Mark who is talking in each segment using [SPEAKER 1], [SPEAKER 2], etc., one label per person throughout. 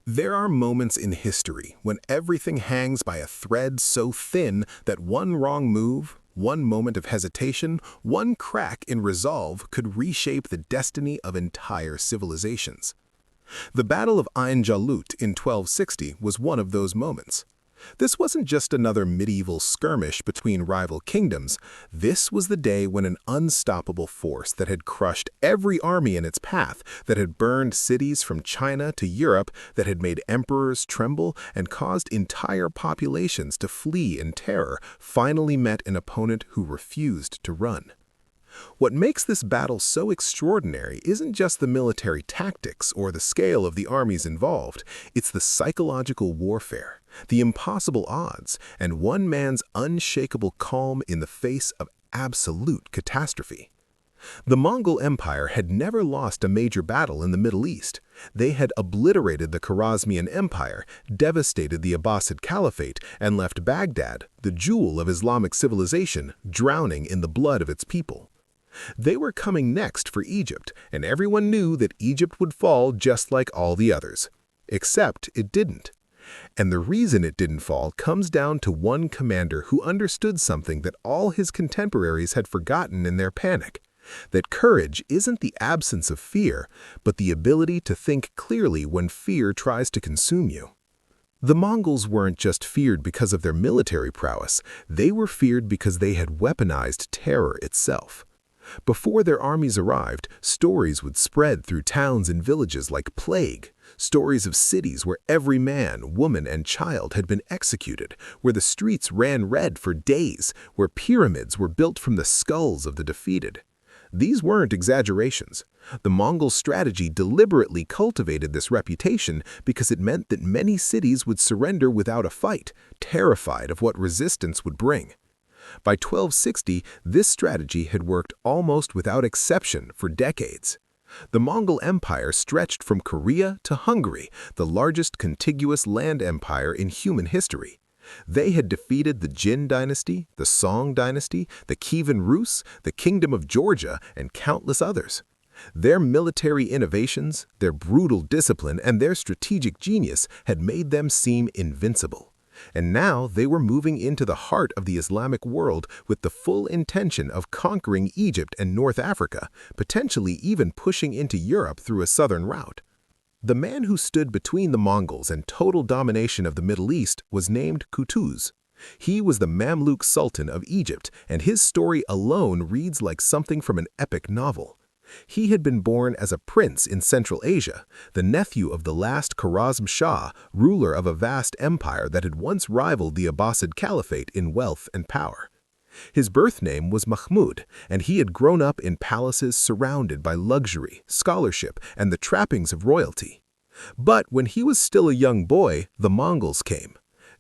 [SPEAKER 1] There are moments in history when everything hangs by a thread so thin that one wrong move, one moment of hesitation, one crack in resolve could reshape the destiny of entire civilizations. The Battle of Ain Jalut in 1260 was one of those moments. This wasn't just another medieval skirmish between rival kingdoms. This was the day when an unstoppable force that had crushed every army in its path, that had burned cities from China to Europe, that had made emperors tremble and caused entire populations to flee in terror, finally met an opponent who refused to run. What makes this battle so extraordinary isn't just the military tactics or the scale of the armies involved, it's the psychological warfare, the impossible odds, and one man's unshakable calm in the face of absolute catastrophe. The Mongol Empire had never lost a major battle in the Middle East. They had obliterated the Khwarezmian Empire, devastated the Abbasid Caliphate, and left Baghdad, the jewel of Islamic civilization, drowning in the blood of its people. They were coming next for Egypt, and everyone knew that Egypt would fall just like all the others. Except it didn't. And the reason it didn't fall comes down to one commander who understood something that all his contemporaries had forgotten in their panic. That courage isn't the absence of fear, but the ability to think clearly when fear tries to consume you. The Mongols weren't just feared because of their military prowess, they were feared because they had weaponized terror itself. Before their armies arrived, stories would spread through towns and villages like plague. Stories of cities where every man, woman, and child had been executed, where the streets ran red for days, where pyramids were built from the skulls of the defeated. These weren't exaggerations. The Mongol strategy deliberately cultivated this reputation because it meant that many cities would surrender without a fight, terrified of what resistance would bring. By 1260, this strategy had worked almost without exception for decades. The Mongol Empire stretched from Korea to Hungary, the largest contiguous land empire in human history. They had defeated the Jin dynasty, the Song dynasty, the Kievan Rus, the Kingdom of Georgia, and countless others. Their military innovations, their brutal discipline, and their strategic genius had made them seem invincible. And now they were moving into the heart of the Islamic world with the full intention of conquering Egypt and North Africa, potentially even pushing into Europe through a southern route. The man who stood between the Mongols and total domination of the Middle East was named Qutuz. He was the Mamluk Sultan of Egypt, and his story alone reads like something from an epic novel. He had been born as a prince in Central Asia, the nephew of the last Khwarezm Shah, ruler of a vast empire that had once rivaled the Abbasid Caliphate in wealth and power. His birth name was Mahmud, and he had grown up in palaces surrounded by luxury, scholarship, and the trappings of royalty. But when he was still a young boy, the Mongols came.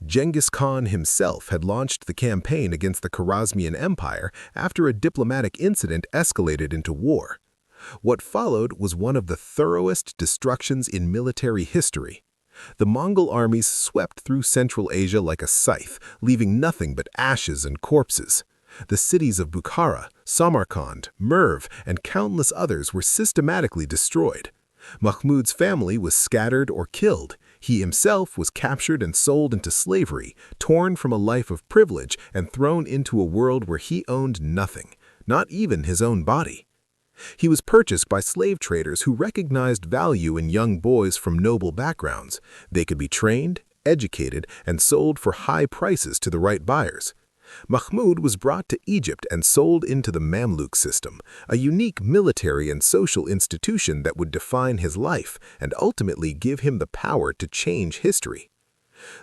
[SPEAKER 1] Genghis Khan himself had launched the campaign against the Khwarezmian Empire after a diplomatic incident escalated into war. What followed was one of the thoroughest destructions in military history. The Mongol armies swept through Central Asia like a scythe, leaving nothing but ashes and corpses. The cities of Bukhara, Samarkand, Merv, and countless others were systematically destroyed. Mahmud's family was scattered or killed. He himself was captured and sold into slavery, torn from a life of privilege and thrown into a world where he owned nothing, not even his own body. He was purchased by slave traders who recognized value in young boys from noble backgrounds. They could be trained, educated, and sold for high prices to the right buyers. Mahmud was brought to Egypt and sold into the Mamluk system, a unique military and social institution that would define his life and ultimately give him the power to change history.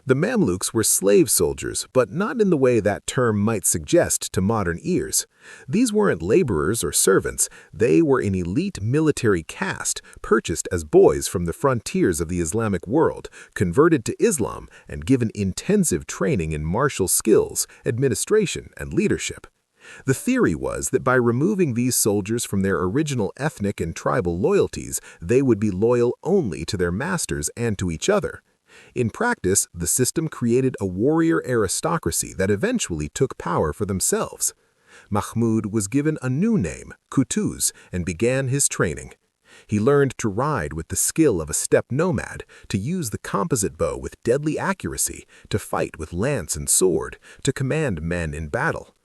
[SPEAKER 1] The Mamluks were slave soldiers, but not in the way that term might suggest to modern ears. These weren't laborers or servants, they were an elite military caste purchased as boys from the frontiers of the Islamic world, converted to Islam, and given intensive training in martial skills, administration, and leadership. The theory was that by removing these soldiers from their original ethnic and tribal loyalties, they would be loyal only to their masters and to each other. In practice, the system created a warrior aristocracy that eventually took power for themselves. Mahmud was given a new name, Qutuz, and began his training. He learned to ride with the skill of a steppe nomad, to use the composite bow with deadly accuracy, to fight with lance and sword, to command men in battle.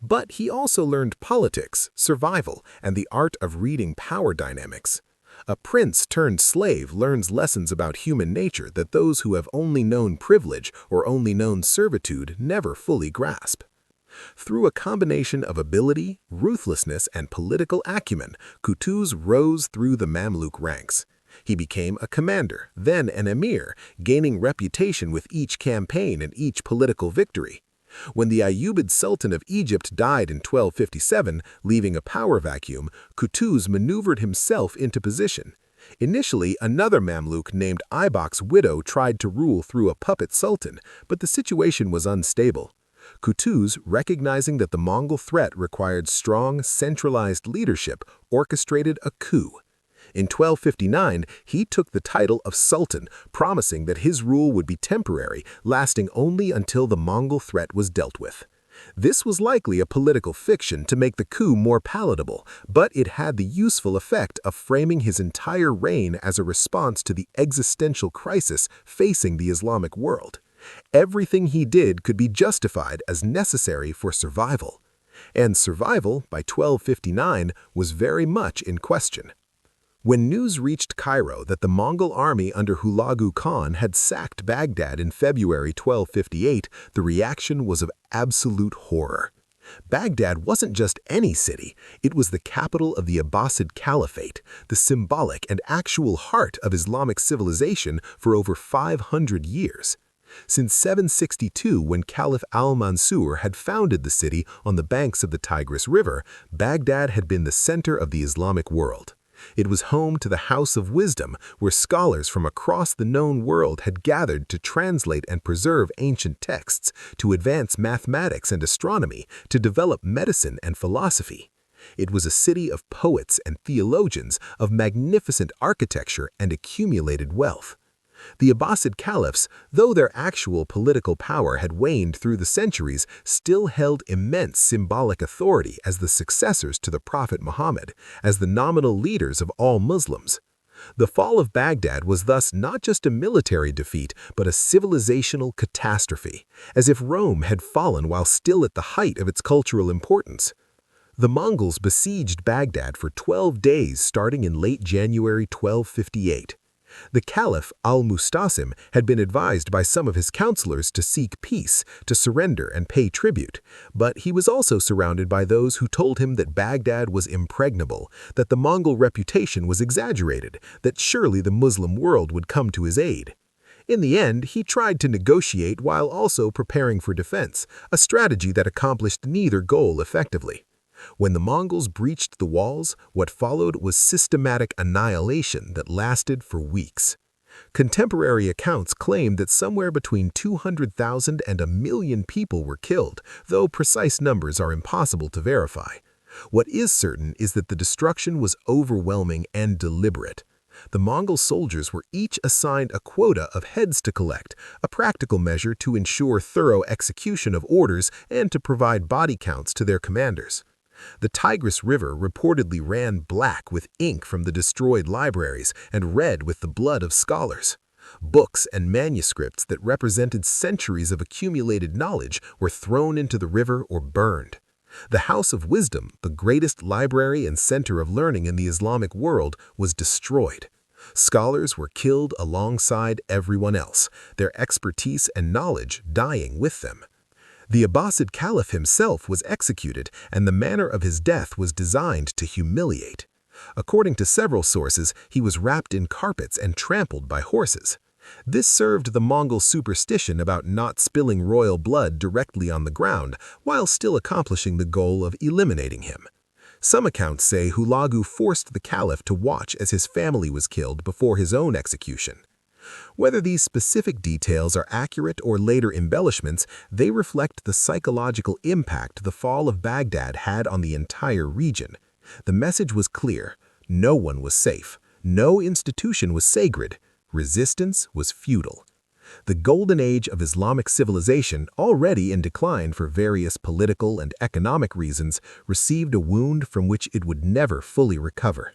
[SPEAKER 1] But he also learned politics, survival, and the art of reading power dynamics. A prince-turned-slave learns lessons about human nature that those who have only known privilege or only known servitude never fully grasp. Through a combination of ability, ruthlessness, and political acumen, Qutuz rose through the Mamluk ranks. He became a commander, then an emir, gaining reputation with each campaign and each political victory. When the Ayyubid Sultan of Egypt died in 1257, leaving a power vacuum, Qutuz maneuvered himself into position. Initially, another Mamluk named Aybak's widow tried to rule through a puppet sultan, but the situation was unstable. Qutuz, recognizing that the Mongol threat required strong, centralized leadership, orchestrated a coup. In 1259, he took the title of Sultan, promising that his rule would be temporary, lasting only until the Mongol threat was dealt with. This was likely a political fiction to make the coup more palatable, but it had the useful effect of framing his entire reign as a response to the existential crisis facing the Islamic world. Everything he did could be justified as necessary for survival. And survival, by 1259, was very much in question. When news reached Cairo that the Mongol army under Hulagu Khan had sacked Baghdad in February 1258, the reaction was of absolute horror. Baghdad wasn't just any city, it was the capital of the Abbasid Caliphate, the symbolic and actual heart of Islamic civilization for over 500 years. Since 762, when Caliph al-Mansur had founded the city on the banks of the Tigris River, Baghdad had been the center of the Islamic world. It was home to the House of Wisdom, where scholars from across the known world had gathered to translate and preserve ancient texts, to advance mathematics and astronomy, to develop medicine and philosophy. It was a city of poets and theologians, of magnificent architecture and accumulated wealth. The Abbasid caliphs, though their actual political power had waned through the centuries, still held immense symbolic authority as the successors to the Prophet Muhammad, as the nominal leaders of all Muslims. The fall of Baghdad was thus not just a military defeat, but a civilizational catastrophe, as if Rome had fallen while still at the height of its cultural importance. The Mongols besieged Baghdad for 12 days starting in late January 1258. The Caliph al-Mustasim had been advised by some of his counselors to seek peace, to surrender and pay tribute, but he was also surrounded by those who told him that Baghdad was impregnable, that the Mongol reputation was exaggerated, that surely the Muslim world would come to his aid. In the end, he tried to negotiate while also preparing for defense, a strategy that accomplished neither goal effectively. When the Mongols breached the walls, what followed was systematic annihilation that lasted for weeks. Contemporary accounts claim that somewhere between 200,000 and 1,000,000 people were killed, though precise numbers are impossible to verify. What is certain is that the destruction was overwhelming and deliberate. The Mongol soldiers were each assigned a quota of heads to collect, a practical measure to ensure thorough execution of orders and to provide body counts to their commanders. The Tigris River reportedly ran black with ink from the destroyed libraries and red with the blood of scholars. Books and manuscripts that represented centuries of accumulated knowledge were thrown into the river or burned. The House of Wisdom, the greatest library and center of learning in the Islamic world, was destroyed. Scholars were killed alongside everyone else, their expertise and knowledge dying with them. The Abbasid Caliph himself was executed, and the manner of his death was designed to humiliate. According to several sources, he was wrapped in carpets and trampled by horses. This served the Mongol superstition about not spilling royal blood directly on the ground, while still accomplishing the goal of eliminating him. Some accounts say Hulagu forced the caliph to watch as his family was killed before his own execution. Whether these specific details are accurate or later embellishments, they reflect the psychological impact the fall of Baghdad had on the entire region. The message was clear: no one was safe, no institution was sacred, resistance was futile. The golden age of Islamic civilization, already in decline for various political and economic reasons, received a wound from which it would never fully recover.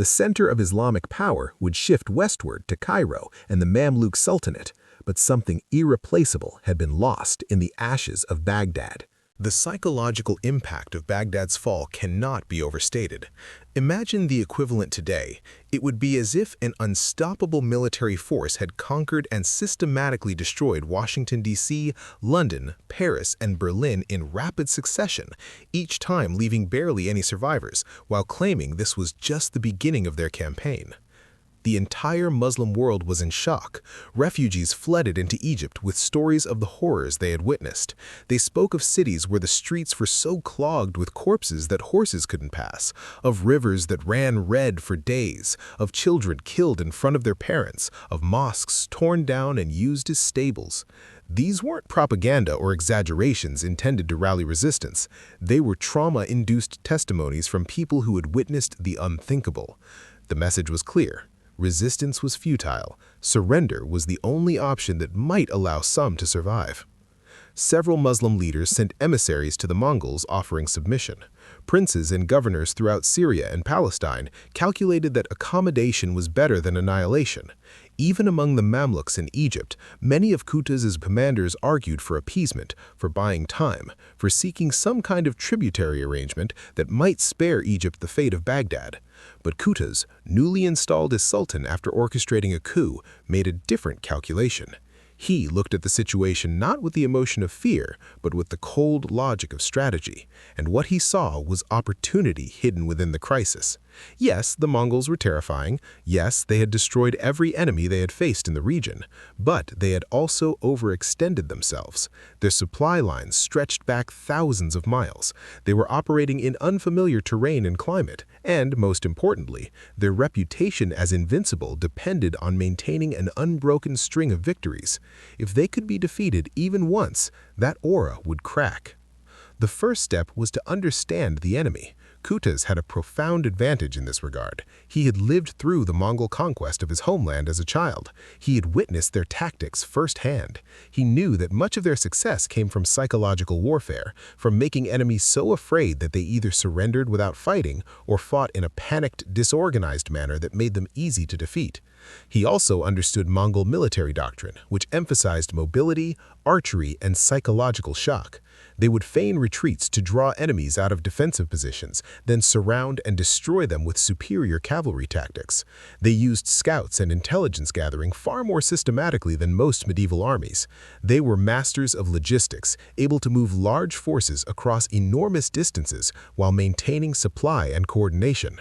[SPEAKER 1] The center of Islamic power would shift westward to Cairo and the Mamluk Sultanate, but something irreplaceable had been lost in the ashes of Baghdad. The psychological impact of Baghdad's fall cannot be overstated. Imagine the equivalent today. It would be as if an unstoppable military force had conquered and systematically destroyed Washington, D.C., London, Paris, and Berlin in rapid succession, each time leaving barely any survivors, while claiming this was just the beginning of their campaign. The entire Muslim world was in shock. Refugees flooded into Egypt with stories of the horrors they had witnessed. They spoke of cities where the streets were so clogged with corpses that horses couldn't pass, of rivers that ran red for days, of children killed in front of their parents, of mosques torn down and used as stables. These weren't propaganda or exaggerations intended to rally resistance. They were trauma-induced testimonies from people who had witnessed the unthinkable. The message was clear. Resistance was futile. Surrender was the only option that might allow some to survive. Several Muslim leaders sent emissaries to the Mongols offering submission. Princes and governors throughout Syria and Palestine calculated that accommodation was better than annihilation. Even among the Mamluks in Egypt, many of Qutuz's commanders argued for appeasement, for buying time, for seeking some kind of tributary arrangement that might spare Egypt the fate of Baghdad. But Qutuz, newly installed as sultan after orchestrating a coup, made a different calculation. He looked at the situation not with the emotion of fear, but with the cold logic of strategy, and what he saw was opportunity hidden within the crisis. Yes, the Mongols were terrifying. Yes, they had destroyed every enemy they had faced in the region, but they had also overextended themselves. Their supply lines stretched back thousands of miles. They were operating in unfamiliar terrain and climate, and, most importantly, their reputation as invincible depended on maintaining an unbroken string of victories. If they could be defeated even once, that aura would crack. The first step was to understand the enemy. Qutuz had a profound advantage in this regard. He had lived through the Mongol conquest of his homeland as a child. He had witnessed their tactics firsthand. He knew that much of their success came from psychological warfare, from making enemies so afraid that they either surrendered without fighting or fought in a panicked, disorganized manner that made them easy to defeat. He also understood Mongol military doctrine, which emphasized mobility, archery, and psychological shock. They would feign retreats to draw enemies out of defensive positions, then surround and destroy them with superior cavalry tactics. They used scouts and intelligence gathering far more systematically than most medieval armies. They were masters of logistics, able to move large forces across enormous distances while maintaining supply and coordination.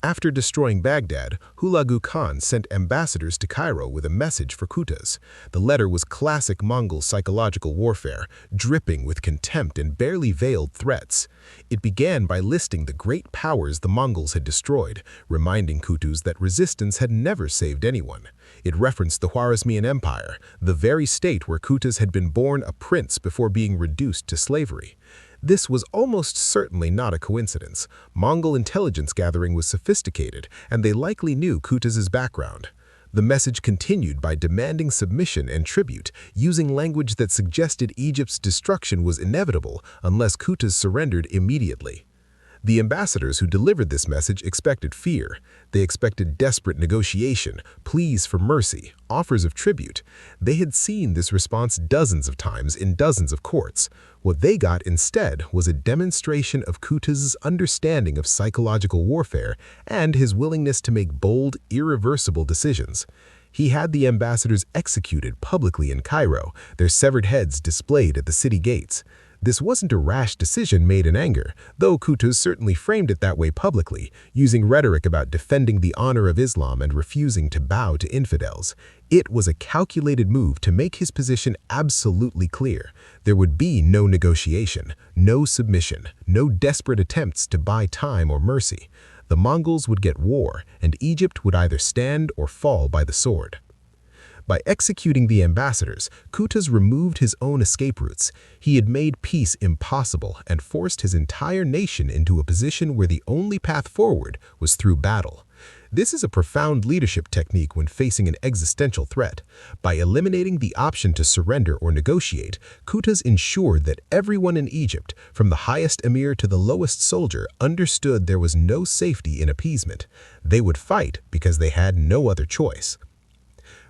[SPEAKER 1] After destroying Baghdad, Hulagu Khan sent ambassadors to Cairo with a message for Qutuz. The letter was classic Mongol psychological warfare, dripping with contempt and barely veiled threats. It began by listing the great powers the Mongols had destroyed, reminding Qutuz that resistance had never saved anyone. It referenced the Khwarezmian Empire, the very state where Qutuz had been born a prince before being reduced to slavery. This was almost certainly not a coincidence. Mongol intelligence gathering was sophisticated, and they likely knew Qutuz's background. The message continued by demanding submission and tribute, using language that suggested Egypt's destruction was inevitable unless Qutuz surrendered immediately. The ambassadors who delivered this message expected fear. They expected desperate negotiation, pleas for mercy, offers of tribute. They had seen this response dozens of times in dozens of courts. What they got instead was a demonstration of Qutuz's understanding of psychological warfare and his willingness to make bold, irreversible decisions. He had the ambassadors executed publicly in Cairo, their severed heads displayed at the city gates. This wasn't a rash decision made in anger, though Qutuz certainly framed it that way publicly, using rhetoric about defending the honor of Islam and refusing to bow to infidels. It was a calculated move to make his position absolutely clear. There would be no negotiation, no submission, no desperate attempts to buy time or mercy. The Mongols would get war, and Egypt would either stand or fall by the sword. By executing the ambassadors, Qutuz removed his own escape routes. He had made peace impossible and forced his entire nation into a position where the only path forward was through battle. This is a profound leadership technique when facing an existential threat. By eliminating the option to surrender or negotiate, Qutuz ensured that everyone in Egypt, from the highest emir to the lowest soldier, understood there was no safety in appeasement. They would fight because they had no other choice.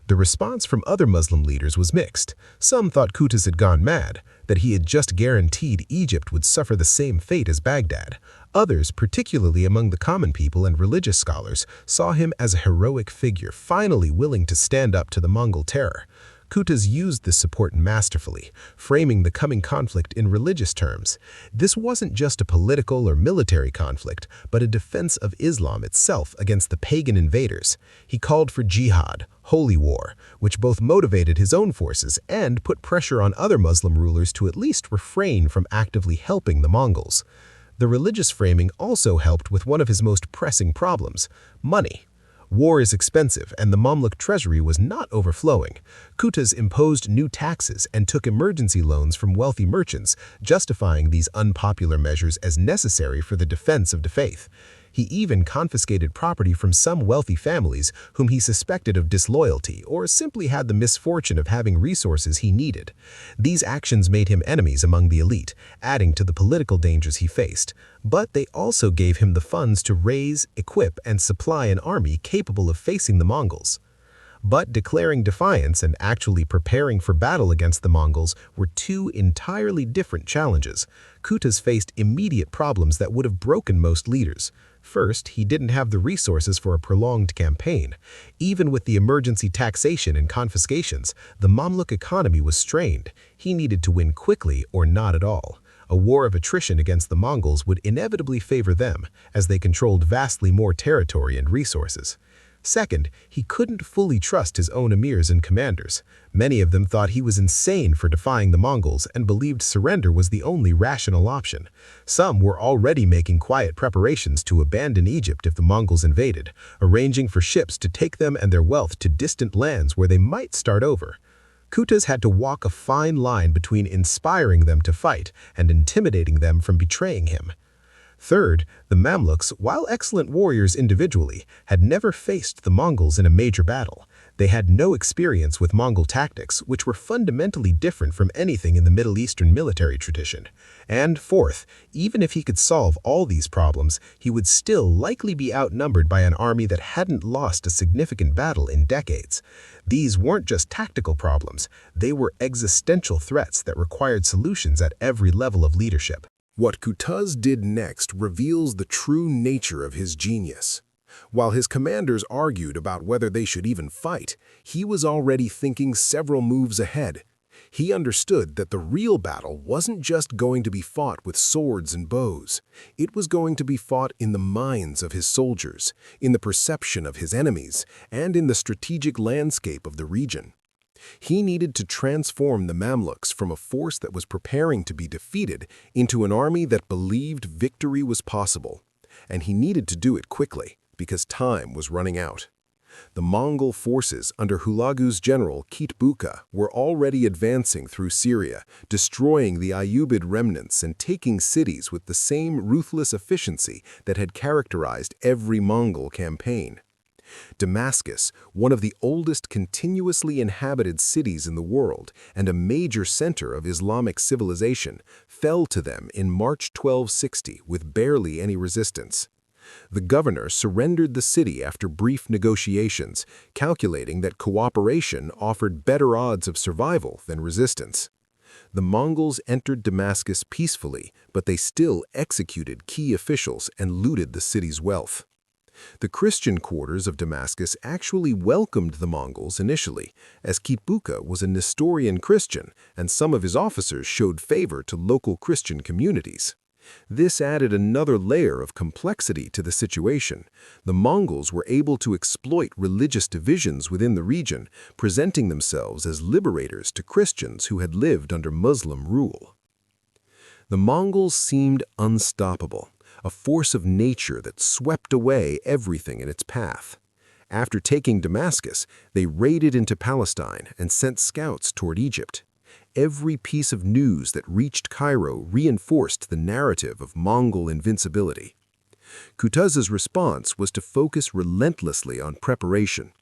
[SPEAKER 1] The response from other Muslim leaders was mixed. Some thought Qutuz had gone mad, that he had just guaranteed Egypt would suffer the same fate as Baghdad. Others, particularly among the common people and religious scholars, saw him as a heroic figure, finally willing to stand up to the Mongol terror. Qutuz used this support masterfully, framing the coming conflict in religious terms. This wasn't just a political or military conflict, but a defense of Islam itself against the pagan invaders. He called for jihad, holy war, which both motivated his own forces and put pressure on other Muslim rulers to at least refrain from actively helping the Mongols. The religious framing also helped with one of his most pressing problems: money. War is expensive, and the Mamluk treasury was not overflowing. Qutuz imposed new taxes and took emergency loans from wealthy merchants, justifying these unpopular measures as necessary for the defense of the faith. He even confiscated property from some wealthy families whom he suspected of disloyalty or simply had the misfortune of having resources he needed. These actions made him enemies among the elite, adding to the political dangers he faced. But they also gave him the funds to raise, equip, and supply an army capable of facing the Mongols. But declaring defiance and actually preparing for battle against the Mongols were two entirely different challenges. Qutuz faced immediate problems that would have broken most leaders. First, he didn't have the resources for a prolonged campaign. Even with the emergency taxation and confiscations, the Mamluk economy was strained. He needed to win quickly or not at all. A war of attrition against the Mongols would inevitably favor them, as they controlled vastly more territory and resources. Second, he couldn't fully trust his own emirs and commanders. Many of them thought he was insane for defying the Mongols and believed surrender was the only rational option. Some were already making quiet preparations to abandon Egypt if the Mongols invaded, arranging for ships to take them and their wealth to distant lands where they might start over. Qutuz had to walk a fine line between inspiring them to fight and intimidating them from betraying him. Third, the Mamluks, while excellent warriors individually, had never faced the Mongols in a major battle. They had no experience with Mongol tactics, which were fundamentally different from anything in the Middle Eastern military tradition. And fourth, even if he could solve all these problems, he would still likely be outnumbered by an army that hadn't lost a significant battle in decades. These weren't just tactical problems, they were existential threats that required solutions at every level of leadership. What Qutuz did next reveals the true nature of his genius. While his commanders argued about whether they should even fight, he was already thinking several moves ahead. He understood that the real battle wasn't just going to be fought with swords and bows. It was going to be fought in the minds of his soldiers, in the perception of his enemies, and in the strategic landscape of the region. He needed to transform the Mamluks from a force that was preparing to be defeated into an army that believed victory was possible. And he needed to do it quickly, because time was running out. The Mongol forces under Hulagu's general Kitbuka were already advancing through Syria, destroying the Ayyubid remnants and taking cities with the same ruthless efficiency that had characterized every Mongol campaign. Damascus, one of the oldest continuously inhabited cities in the world and a major center of Islamic civilization, fell to them in March 1260 with barely any resistance. The governor surrendered the city after brief negotiations, calculating that cooperation offered better odds of survival than resistance. The Mongols entered Damascus peacefully, but they still executed key officials and looted the city's wealth. The Christian quarters of Damascus actually welcomed the Mongols initially, as Kitbuka was a Nestorian Christian and some of his officers showed favor to local Christian communities. This added another layer of complexity to the situation. The Mongols were able to exploit religious divisions within the region, presenting themselves as liberators to Christians who had lived under Muslim rule. The Mongols seemed unstoppable, a force of nature that swept away everything in its path. After taking Damascus, they raided into Palestine and sent scouts toward Egypt. Every piece of news that reached Cairo reinforced the narrative of Mongol invincibility.
[SPEAKER 2] Qutuz's response was to focus relentlessly on preparation.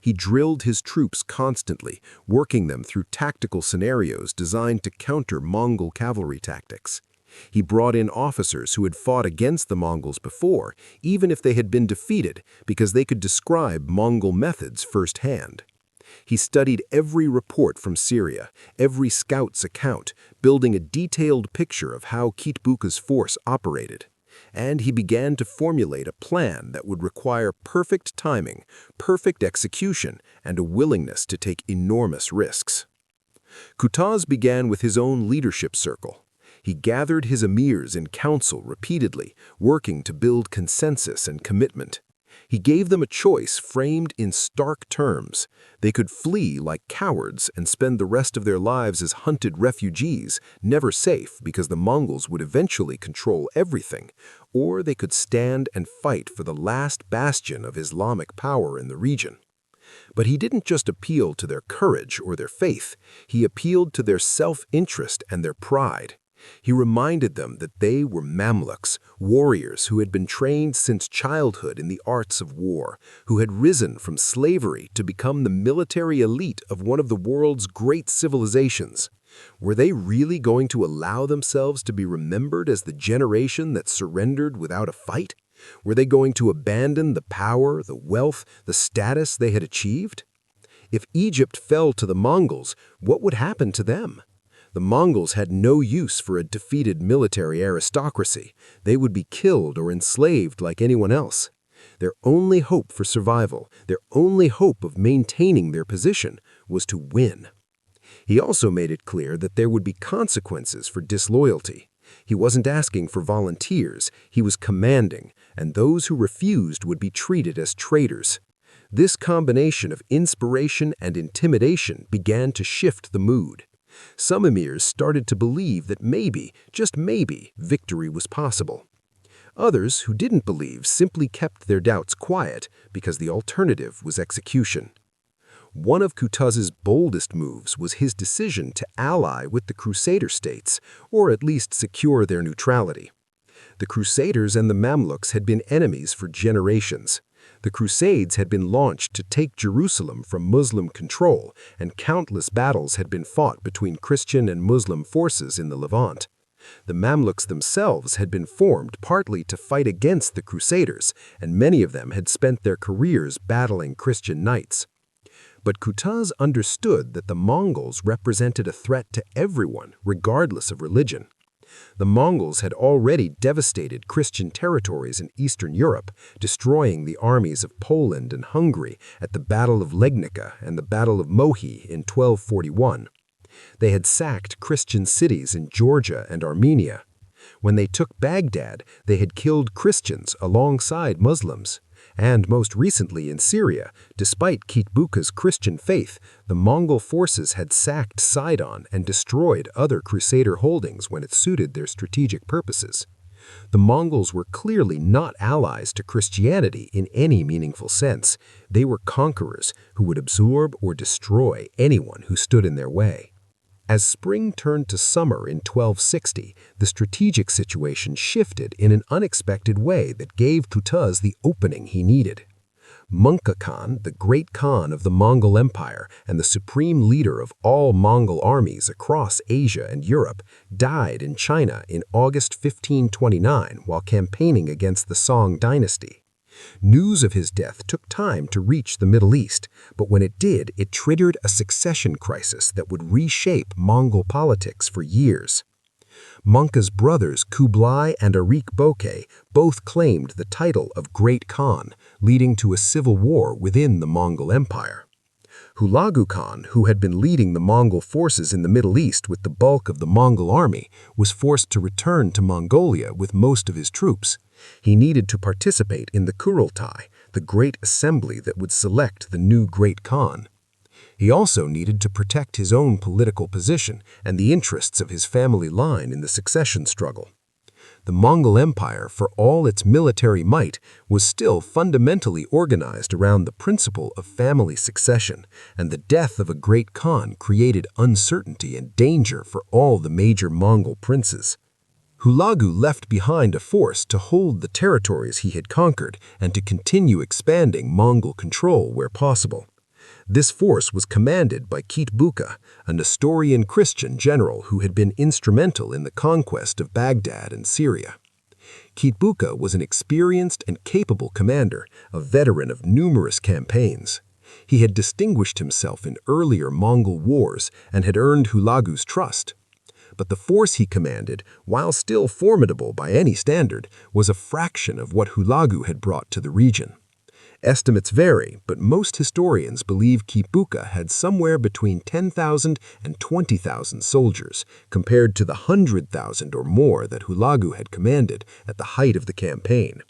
[SPEAKER 2] He drilled his troops constantly, working them through tactical scenarios designed to counter Mongol cavalry tactics. He brought in officers who had fought against the Mongols before, even if they had been defeated, because they could describe Mongol methods firsthand. He studied every report from Syria, every scout's account, building a detailed picture of how Kitbuka's force operated. And he began to formulate a plan that would require perfect timing, perfect execution, and a willingness to take enormous risks. Qutuz began with his own leadership circle. He gathered his emirs in council repeatedly, working to build consensus and commitment. He gave them a choice framed in stark terms. They could flee like cowards and spend the rest of their lives as hunted refugees, never safe because the Mongols would eventually control everything, or they could stand and fight for the last bastion of Islamic power in the region. But he didn't just appeal to their courage or their faith, he appealed to their self-interest and their pride. He reminded them that they were Mamluks, warriors who had been trained since childhood in the arts of war, who had risen from slavery to become the military elite of one of the world's great civilizations. Were they really going to allow themselves to be remembered as the generation that surrendered without a fight? Were they going to abandon the power, the wealth, the status they had achieved? If Egypt fell to the Mongols, what would happen to them? The Mongols had no use for a defeated military aristocracy. They would be killed or enslaved like anyone else. Their only hope for survival, their only hope of maintaining their position, was to win. He also made it clear that there would be consequences for disloyalty. He wasn't asking for volunteers, he was commanding, and those who refused would be treated as traitors. This combination of inspiration and intimidation began to shift the mood. Some emirs started to believe that maybe, just maybe, victory was possible. Others who didn't believe simply kept their doubts quiet because the alternative was execution. One of Qutuz's boldest moves was his decision to ally with the Crusader states, or at least secure their neutrality. The Crusaders and the Mamluks had been enemies for generations. The Crusades had been launched to take Jerusalem from Muslim control, and countless battles had been fought between Christian and Muslim forces in the Levant. The Mamluks themselves had been formed partly to fight against the Crusaders, and many of them had spent their careers battling Christian knights. But Qutuz understood that the Mongols represented a threat to everyone, regardless of religion. The Mongols had already devastated Christian territories in Eastern Europe, destroying the armies of Poland and Hungary at the Battle of Legnica and the Battle of Mohi in 1241. They had sacked Christian cities in Georgia and Armenia. When they took Baghdad, they had killed Christians alongside Muslims. And most recently in Syria, despite Kitbuka's Christian faith, the Mongol forces had sacked Sidon and destroyed other Crusader holdings when it suited their strategic purposes. The Mongols were clearly not allies to Christianity in any meaningful sense. They were conquerors who would absorb or destroy anyone who stood in their way. As spring turned to summer in 1260, the strategic situation shifted in an unexpected way that gave Qutuz the opening he needed. Mongol Khan, the great Khan of the Mongol Empire and the supreme leader of all Mongol armies across Asia and Europe, died in China in August 1529 while campaigning against the Song dynasty. News of his death took time to reach the Middle East, but when it did, it triggered a succession crisis that would reshape Mongol politics for years. Mongol's brothers Kublai and Arik Bokay both claimed the title of Great Khan, leading to a civil war within the Mongol Empire. Hulagu Khan, who had been leading the Mongol forces in the Middle East with the bulk of the Mongol army, was forced to return to Mongolia with most of his troops. He needed to participate in the Kurultai, the great assembly that would select the new Great Khan. He also needed to protect his own political position and the interests of his family line in the succession struggle. The Mongol Empire, for all its military might, was still fundamentally organized around the principle of family succession, and the death of a great Khan created uncertainty and danger for all the major Mongol princes. Hulagu left behind a force to hold the territories he had conquered and to continue expanding Mongol control where possible. This force was commanded by Kitbuka, a Nestorian Christian general who had been instrumental in the conquest of Baghdad and Syria. Kitbuka was an experienced and capable commander, a veteran of numerous campaigns. He had distinguished himself in earlier Mongol wars and had earned Hulagu's trust. But the force he commanded, while still formidable by any standard, was a fraction of what Hulagu had brought to the region. Estimates vary, but most historians believe Kitbuka had somewhere between 10,000 and 20,000 soldiers, compared to the 100,000 or more that Hulagu had commanded at the height of the campaign.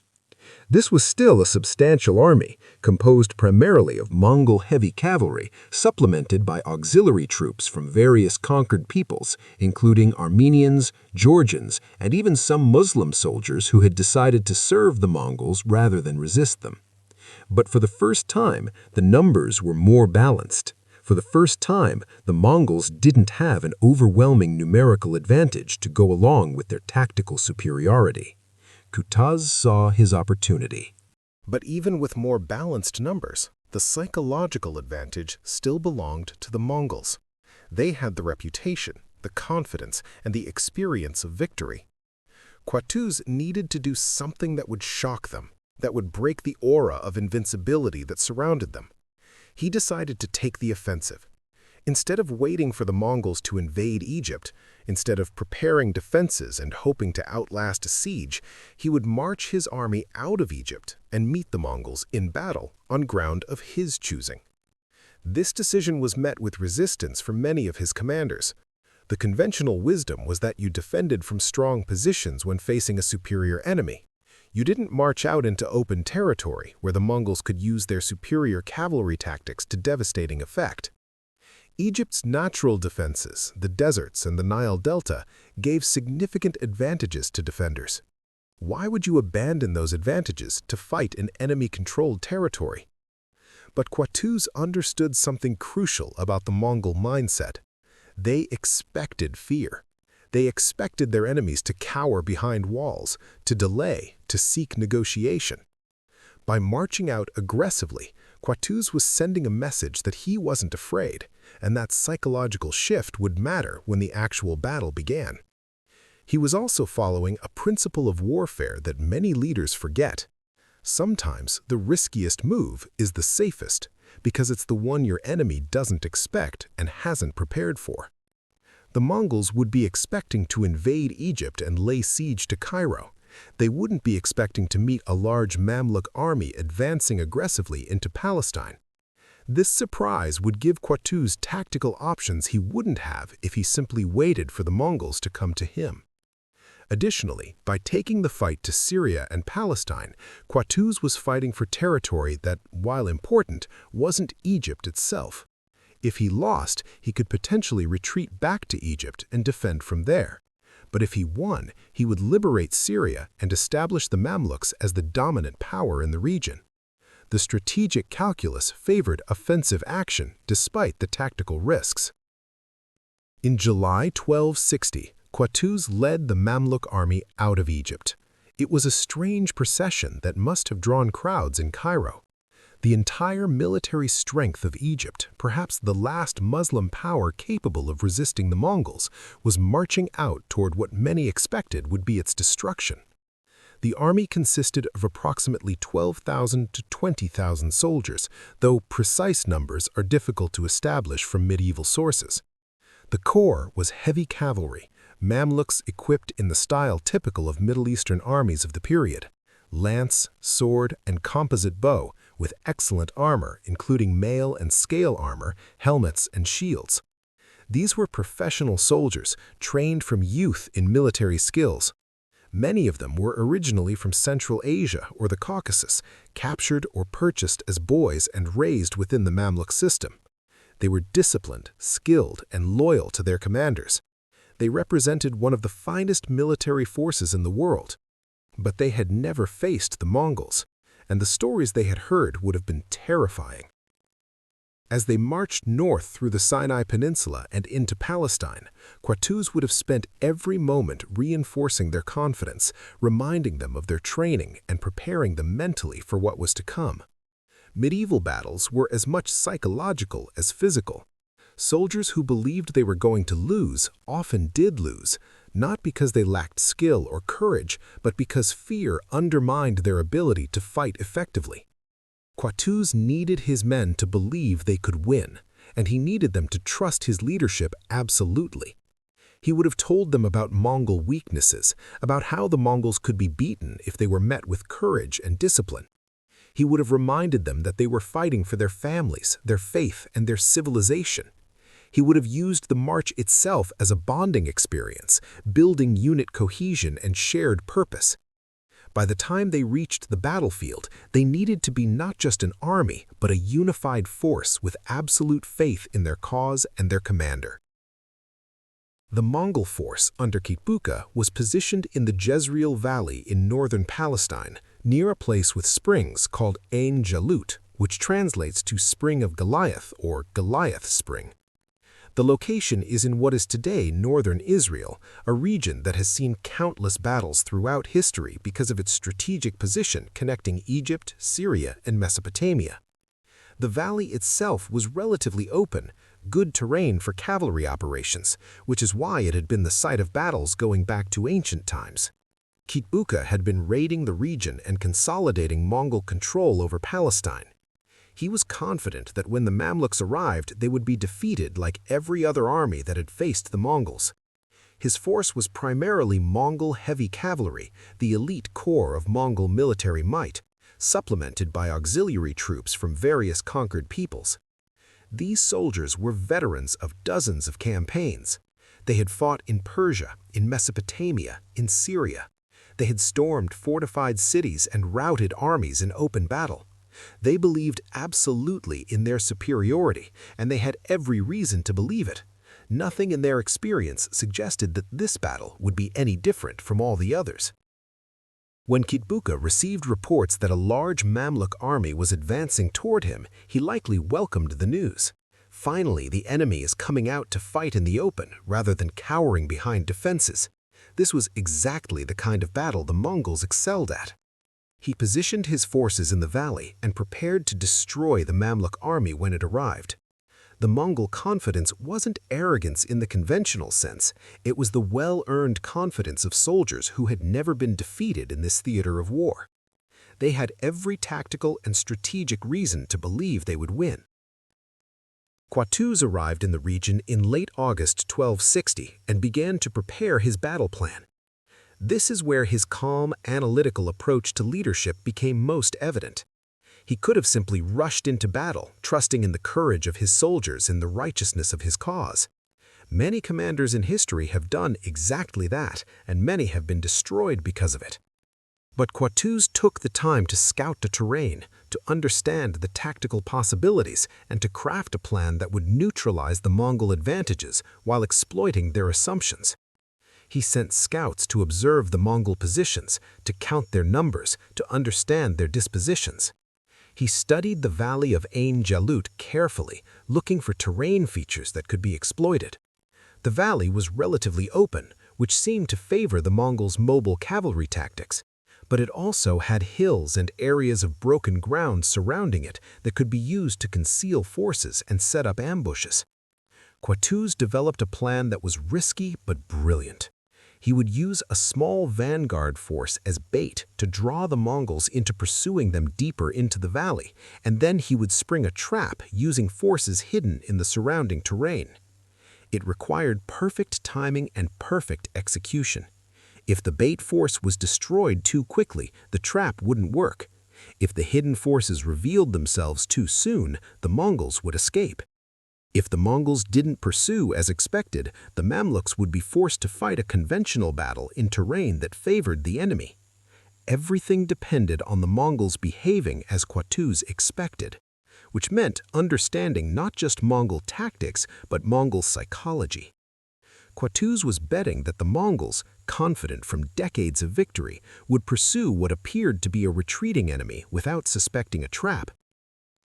[SPEAKER 2] This was still a substantial army, composed primarily of Mongol heavy cavalry, supplemented by auxiliary troops from various conquered peoples, including Armenians, Georgians, and even some Muslim soldiers who had decided to serve the Mongols rather than resist them. But for the first time, the numbers were more balanced. For the first time, the Mongols didn't have an overwhelming numerical advantage to go along with their tactical superiority. Qutuz saw his opportunity.
[SPEAKER 1] But even with more balanced numbers, the psychological advantage still belonged to the Mongols. They had the reputation, the confidence, and the experience of victory. Qutuz needed to do something that would shock them, that would break the aura of invincibility that surrounded them. He decided to take the offensive. Instead of waiting for the Mongols to invade Egypt, instead of preparing defenses and hoping to outlast a siege, he would march his army out of Egypt and meet the Mongols in battle on ground of his choosing. This decision was met with resistance from many of his commanders. The conventional wisdom was that you defended from strong positions when facing a superior enemy. You didn't march out into open territory where the Mongols could use their superior cavalry tactics to devastating effect. Egypt's natural defenses, the deserts and the Nile Delta, gave significant advantages to defenders. Why would you abandon those advantages to fight in enemy-controlled territory? But Qutuz understood something crucial about the Mongol mindset. They expected fear. They expected their enemies to cower behind walls, to delay, to seek negotiation. By marching out aggressively, Qutuz was sending a message that he wasn't afraid, and that psychological shift would matter when the actual battle began. He was also following a principle of warfare that many leaders forget. Sometimes the riskiest move is the safest, because it's the one your enemy doesn't expect and hasn't prepared for. The Mongols would be expecting to invade Egypt and lay siege to Cairo. They wouldn't be expecting to meet a large Mamluk army advancing aggressively into Palestine. This surprise would give Qutuz tactical options he wouldn't have if he simply waited for the Mongols to come to him. Additionally, by taking the fight to Syria and Palestine, Qutuz was fighting for territory that, while important, wasn't Egypt itself. If he lost, he could potentially retreat back to Egypt and defend from there. But if he won, he would liberate Syria and establish the Mamluks as the dominant power in the region. The strategic calculus favored offensive action despite the tactical risks. In July 1260, Qutuz led the Mamluk army out of Egypt. It was a strange procession that must have drawn crowds in Cairo. The entire military strength of Egypt, perhaps the last Muslim power capable of resisting the Mongols, was marching out toward what many expected would be its destruction. The army consisted of approximately 12,000 to 20,000 soldiers, though precise numbers are difficult to establish from medieval sources. The core was heavy cavalry, Mamluks equipped in the style typical of Middle Eastern armies of the period: lance, sword, and composite bow, with excellent armor, including mail and scale armor, helmets, and shields. These were professional soldiers, trained from youth in military skills. Many of them were originally from Central Asia or the Caucasus, captured or purchased as boys and raised within the Mamluk system. They were disciplined, skilled, and loyal to their commanders. They represented one of the finest military forces in the world. But they had never faced the Mongols, and the stories they had heard would have been terrifying.
[SPEAKER 2] As they marched north through the Sinai Peninsula and into Palestine, Qutuz would have spent every moment reinforcing their confidence, reminding them of their training and preparing them mentally for what was to come. Medieval battles were as much psychological as physical. Soldiers who believed they were going to lose often did lose, not because they lacked skill or courage, but because fear undermined their ability to fight effectively. Qutuz needed his men to believe they could win, and he needed them to trust his leadership absolutely. He would have told them about Mongol weaknesses, about how the Mongols could be beaten if they were met with courage and discipline. He would have reminded them that they were fighting for their families, their faith, and their civilization. He would have used the march itself as a bonding experience, building unit cohesion and shared purpose. By the time they reached the battlefield, they needed to be not just an army, but a unified force with absolute faith in their cause and their commander. The Mongol force under Kitbuka was positioned in the Jezreel Valley in northern Palestine, near a place with springs called Ain Jalut, which translates to Spring of Goliath or Goliath Spring. The location is in what is today northern Israel, a region that has seen countless battles throughout history because of its strategic position connecting Egypt, Syria, and Mesopotamia. The valley itself was relatively open, good terrain for cavalry operations, which is why it had been the site of battles going back to ancient times. Kitbuka had been raiding the region and consolidating Mongol control over Palestine. He was confident that when the Mamluks arrived, they would be defeated like every other army that had faced the Mongols. His force was primarily Mongol heavy cavalry, the elite core of Mongol military might, supplemented by auxiliary troops from various conquered peoples. These soldiers were veterans of dozens of campaigns. They had fought in Persia, in Mesopotamia, in Syria. They had stormed fortified cities and routed armies in open battle. They believed absolutely in their superiority, and they had every reason to believe it. Nothing in their experience suggested that this battle would be any different from all the others. When Kitbuka received reports that a large Mamluk army was advancing toward him, he likely welcomed the news. Finally, the enemy is coming out to fight in the open rather than cowering behind defenses. This was exactly the kind of battle the Mongols excelled at. He positioned his forces in the valley and prepared to destroy the Mamluk army when it arrived. The Mongol confidence wasn't arrogance in the conventional sense, it was the well-earned confidence of soldiers who had never been defeated in this theater of war. They had every tactical and strategic reason to believe they would win. Qutuz arrived in the region in late August 1260 and began to prepare his battle plan. This is where his calm, analytical approach to leadership became most evident. He could have simply rushed into battle, trusting in the courage of his soldiers and the righteousness of his cause. Many commanders in history have done exactly that, and many have been destroyed because of it. But Qutuz took the time to scout the terrain, to understand the tactical possibilities, and to craft a plan that would neutralize the Mongol advantages while exploiting their assumptions. He sent scouts to observe the Mongol positions, to count their numbers, to understand their dispositions. He studied the Valley of Ain Jalut carefully, looking for terrain features that could be exploited. The valley was relatively open, which seemed to favor the Mongols' mobile cavalry tactics, but it also had hills and areas of broken ground surrounding it that could be used to conceal forces and set up ambushes. Qutuz developed a plan that was risky but brilliant. He would use a small vanguard force as bait to draw the Mongols into pursuing them deeper into the valley, and then he would spring a trap using forces hidden in the surrounding terrain. It required perfect timing and perfect execution. If the bait force was destroyed too quickly, the trap wouldn't work. If the hidden forces revealed themselves too soon, the Mongols would escape. If the Mongols didn't pursue as expected, the Mamluks would be forced to fight a conventional battle in terrain that favored the enemy. Everything depended on the Mongols behaving as Qutuz expected, which meant understanding not just Mongol tactics, but Mongol psychology. Qutuz was betting that the Mongols, confident from decades of victory, would pursue what appeared to be a retreating enemy without suspecting a trap.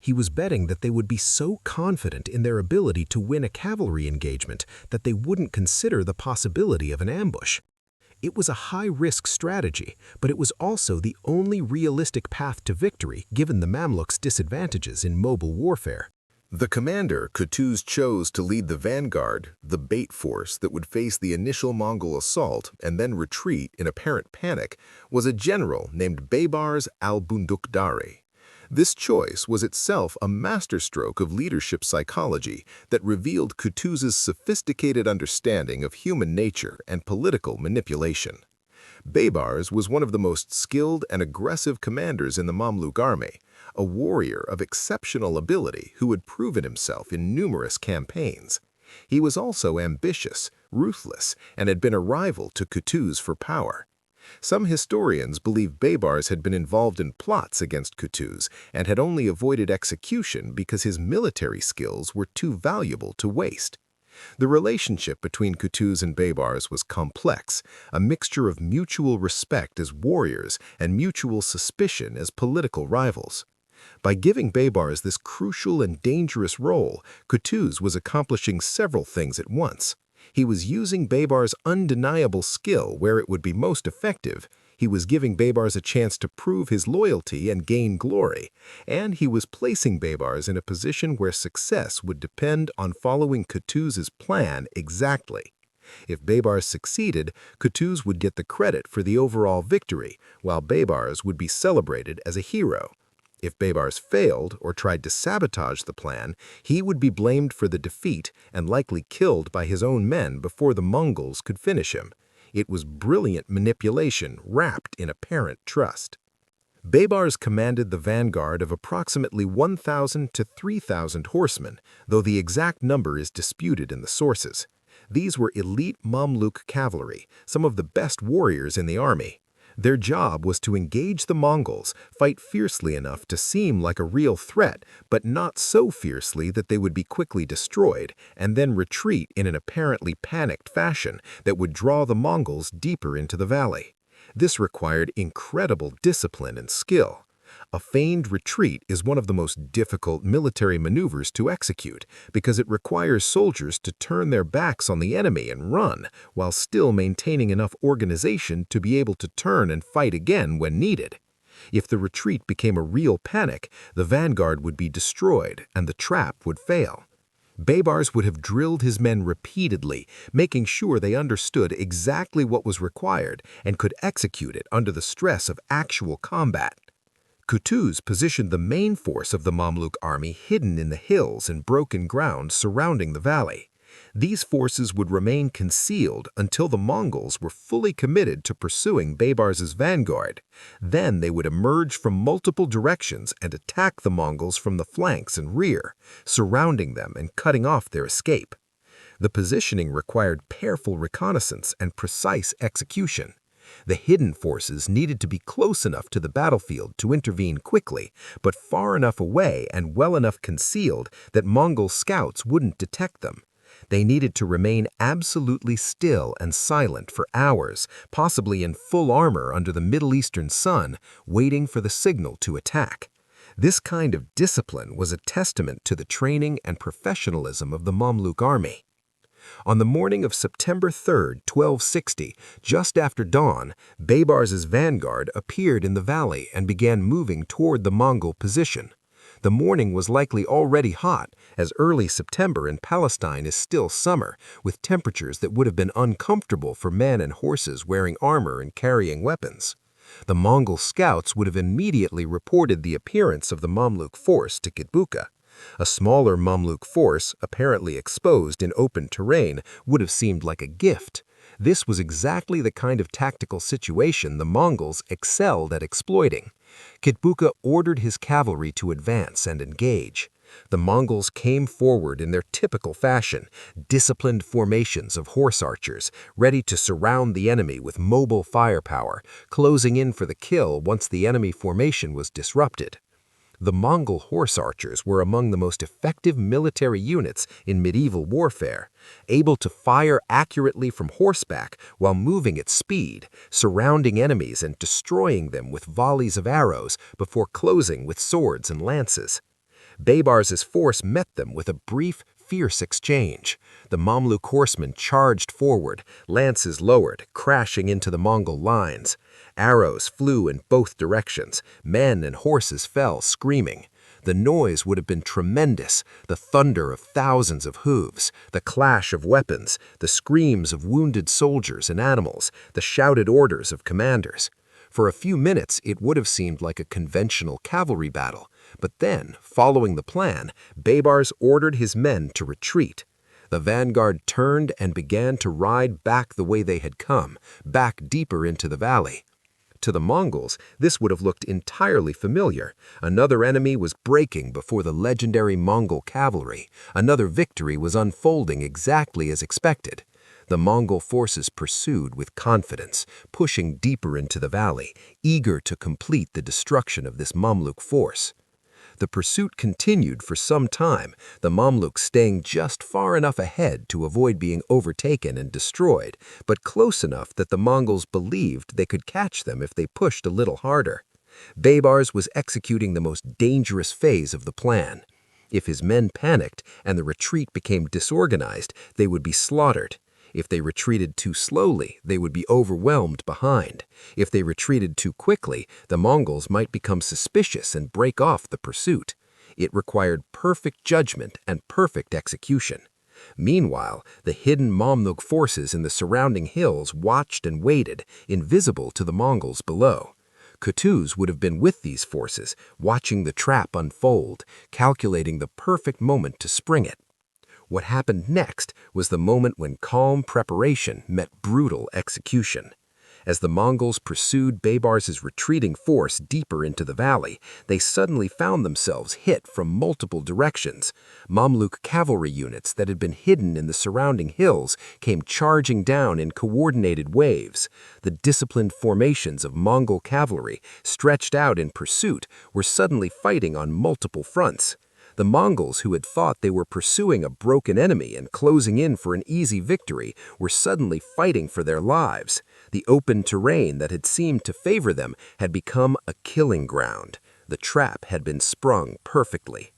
[SPEAKER 2] He was betting that they would be so confident in their ability to win a cavalry engagement that they wouldn't consider the possibility of an ambush. It was a high-risk strategy, but it was also the only realistic path to victory given the Mamluks' disadvantages in mobile warfare.
[SPEAKER 1] The commander, Qutuz, chose to lead the vanguard, the bait force that would face the initial Mongol assault and then retreat in apparent panic, was a general named Baybars al-Bundukdari. This choice was itself a masterstroke of leadership psychology that revealed Qutuz's sophisticated understanding of human nature and political manipulation. Baybars was one of the most skilled and aggressive commanders in the Mamluk army, a warrior of exceptional ability who had proven himself in numerous campaigns. He was also ambitious, ruthless, and had been a rival to Qutuz for power. Some historians believe Baybars had been involved in plots against Qutuz and had only avoided execution because his military skills were too valuable to waste. The relationship between Qutuz and Baybars was complex, a mixture of mutual respect as warriors and mutual suspicion as political rivals. By giving Baybars this crucial and dangerous role, Qutuz was accomplishing several things at once. He was using Baybars' undeniable skill where it would be most effective. He was giving Baybars a chance to prove his loyalty and gain glory, and he was placing Baybars in a position where success would depend on following Qutuz's plan exactly. If Baybars succeeded, Qutuz would get the credit for the overall victory, while Baybars would be celebrated as a hero. If Baybars failed or tried to sabotage the plan, he would be blamed for the defeat and likely killed by his own men before the Mongols could finish him. It was brilliant manipulation wrapped in apparent trust. Baybars commanded the vanguard of approximately 1,000 to 3,000 horsemen, though the exact number is disputed in the sources. These were elite Mamluk cavalry, some of the best warriors in the army. Their job was to engage the Mongols, fight fiercely enough to seem like a real threat, but not so fiercely that they would be quickly destroyed, and then retreat in an apparently panicked fashion that would draw the Mongols deeper into the valley. This required incredible discipline and skill. A feigned retreat is one of the most difficult military maneuvers to execute because it requires soldiers to turn their backs on the enemy and run, while still maintaining enough organization to be able to turn and fight again when needed. If the retreat became a real panic, the vanguard would be destroyed and the trap would fail. Baybars would have drilled his men repeatedly, making sure they understood exactly what was required and could execute it under the stress of actual combat. Qutuz positioned the main force of the Mamluk army hidden in the hills and broken ground surrounding the valley. These forces would remain concealed until the Mongols were fully committed to pursuing Baybars' vanguard. Then they would emerge from multiple directions and attack the Mongols from the flanks and rear, surrounding them and cutting off their escape. The positioning required careful reconnaissance and precise execution. The hidden forces needed to be close enough to the battlefield to intervene quickly, but far enough away and well enough concealed that Mongol scouts wouldn't detect them. They needed to remain absolutely still and silent for hours, possibly in full armor under the Middle Eastern sun, waiting for the signal to attack. This kind of discipline was a testament to the training and professionalism of the Mamluk army. On the morning of September 3, 1260, just after dawn, Baybars' vanguard appeared in the valley and began moving toward the Mongol position. The morning was likely already hot, as early September in Palestine is still summer, with temperatures that would have been uncomfortable for men and horses wearing armor and carrying weapons. The Mongol scouts would have immediately reported the appearance of the Mamluk force to Kitbuka. A smaller Mamluk force, apparently exposed in open terrain, would have seemed like a gift. This was exactly the kind of tactical situation the Mongols excelled at exploiting. Kitbuka ordered his cavalry to advance and engage. The Mongols came forward in their typical fashion, disciplined formations of horse archers, ready to surround the enemy with mobile firepower, closing in for the kill once the enemy formation was disrupted. The Mongol horse archers were among the most effective military units in medieval warfare, able to fire accurately from horseback while moving at speed, surrounding enemies and destroying them with volleys of arrows before closing with swords and lances.
[SPEAKER 2] Baybars's force met them with a brief, fierce exchange. The Mamluk horsemen charged forward, lances lowered, crashing into the Mongol lines. Arrows flew in both directions. Men and horses fell, screaming. The noise would have been tremendous, the thunder of thousands of hooves, the clash of weapons, the screams of wounded soldiers and animals, the shouted orders of commanders. For a few minutes, it would have seemed like a conventional cavalry battle, but then, following the plan, Baybars ordered his men to retreat. The vanguard turned and began to ride back the way they had come, back deeper into the valley. To the Mongols, this would have looked entirely familiar. Another enemy was breaking before the legendary Mongol cavalry. Another victory was unfolding exactly as expected. The Mongol forces pursued with confidence, pushing deeper into the valley, eager to complete the destruction of this Mamluk force. The pursuit continued for some time, the Mamluks staying just far enough ahead to avoid being overtaken and destroyed, but close enough that the Mongols believed they could catch them if they pushed a little harder. Baybars was executing the most dangerous phase of the plan. If his men panicked and the retreat became disorganized, they would be slaughtered. If they retreated too slowly, they would be overwhelmed behind. If they retreated too quickly, the Mongols might become suspicious and break off the pursuit. It required perfect judgment and perfect execution. Meanwhile, the hidden Mamluk forces in the surrounding hills watched and waited, invisible to the Mongols below. Qutuz would have been with these forces, watching the trap unfold, calculating the perfect moment to spring it. What happened next was the moment when calm preparation met brutal execution. As the Mongols pursued Baybars's retreating force deeper into the valley, they suddenly found themselves hit from multiple directions. Mamluk cavalry units that had been hidden in the surrounding hills came charging down in coordinated waves. The disciplined formations of Mongol cavalry, stretched out in pursuit, were suddenly fighting on multiple fronts. The Mongols, who had thought they were pursuing a broken enemy and closing in for an easy victory, were suddenly fighting for their lives. The open terrain that had seemed to favor them had become a killing ground. The trap had been sprung perfectly.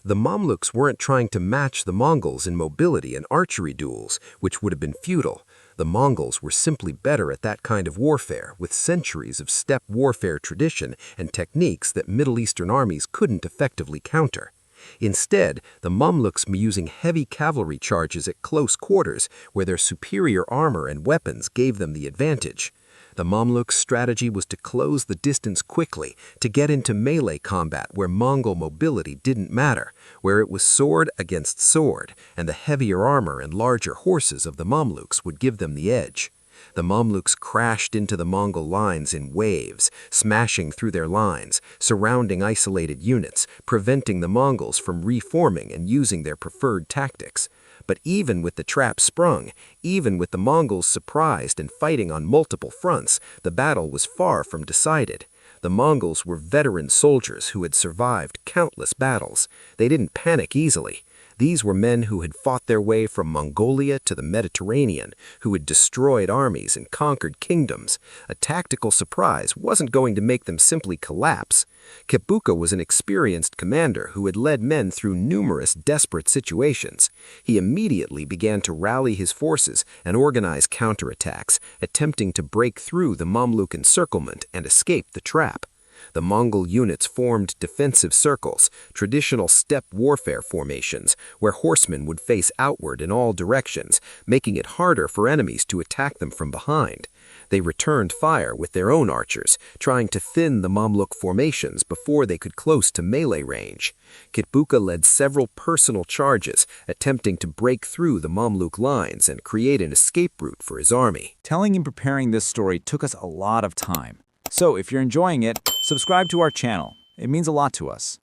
[SPEAKER 2] The Mamluks weren't trying to match the Mongols in mobility and archery duels, which would have been futile. The Mongols were simply better at that kind of warfare, with centuries of steppe warfare tradition and techniques that Middle Eastern armies couldn't effectively counter. Instead, the Mamluks were using heavy cavalry charges at close quarters, where their superior armor and weapons gave them the advantage. The Mamluks' strategy was to close the distance quickly, to get into melee combat where Mongol mobility didn't matter, where it was sword against sword, and the heavier armor and larger horses of the Mamluks would give them the edge. The Mamluks crashed into the Mongol lines in waves, smashing through their lines, surrounding isolated units, preventing the Mongols from reforming and using their preferred tactics. But even with the trap sprung, even with the Mongols surprised and fighting on multiple fronts, the battle was far from decided. The Mongols were veteran soldiers who had survived countless battles. They didn't panic easily. These were men who had fought their way from Mongolia to the Mediterranean, who had destroyed armies and conquered kingdoms. A tactical surprise wasn't going to make them simply collapse. Kibuka was an experienced commander who had led men through numerous desperate situations. He immediately began to rally his forces and organize counterattacks, attempting to break through the Mamluk encirclement and escape the trap. The Mongol units formed defensive circles, traditional steppe warfare formations, where horsemen would face outward in all directions, making it harder for enemies to attack them from behind. They returned fire with their own archers, trying to thin the Mamluk formations before they could close to melee range. Kibuka led several personal charges, attempting to break through the Mamluk lines and create an escape route for his army.
[SPEAKER 3] Telling and preparing this story took us a lot of time. So if you're enjoying it, subscribe to our channel. It means a lot to us.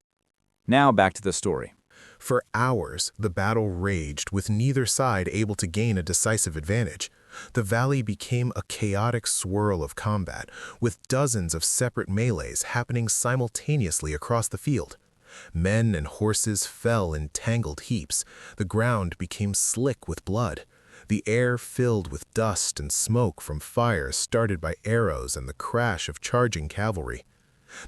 [SPEAKER 3] Now back to the story.
[SPEAKER 1] For hours, the battle raged, with neither side able to gain a decisive advantage. The valley became a chaotic swirl of combat, with dozens of separate melees happening simultaneously across the field. Men and horses fell in tangled heaps. The ground became slick with blood. The air filled with dust and smoke from fires started by arrows and the crash of charging cavalry.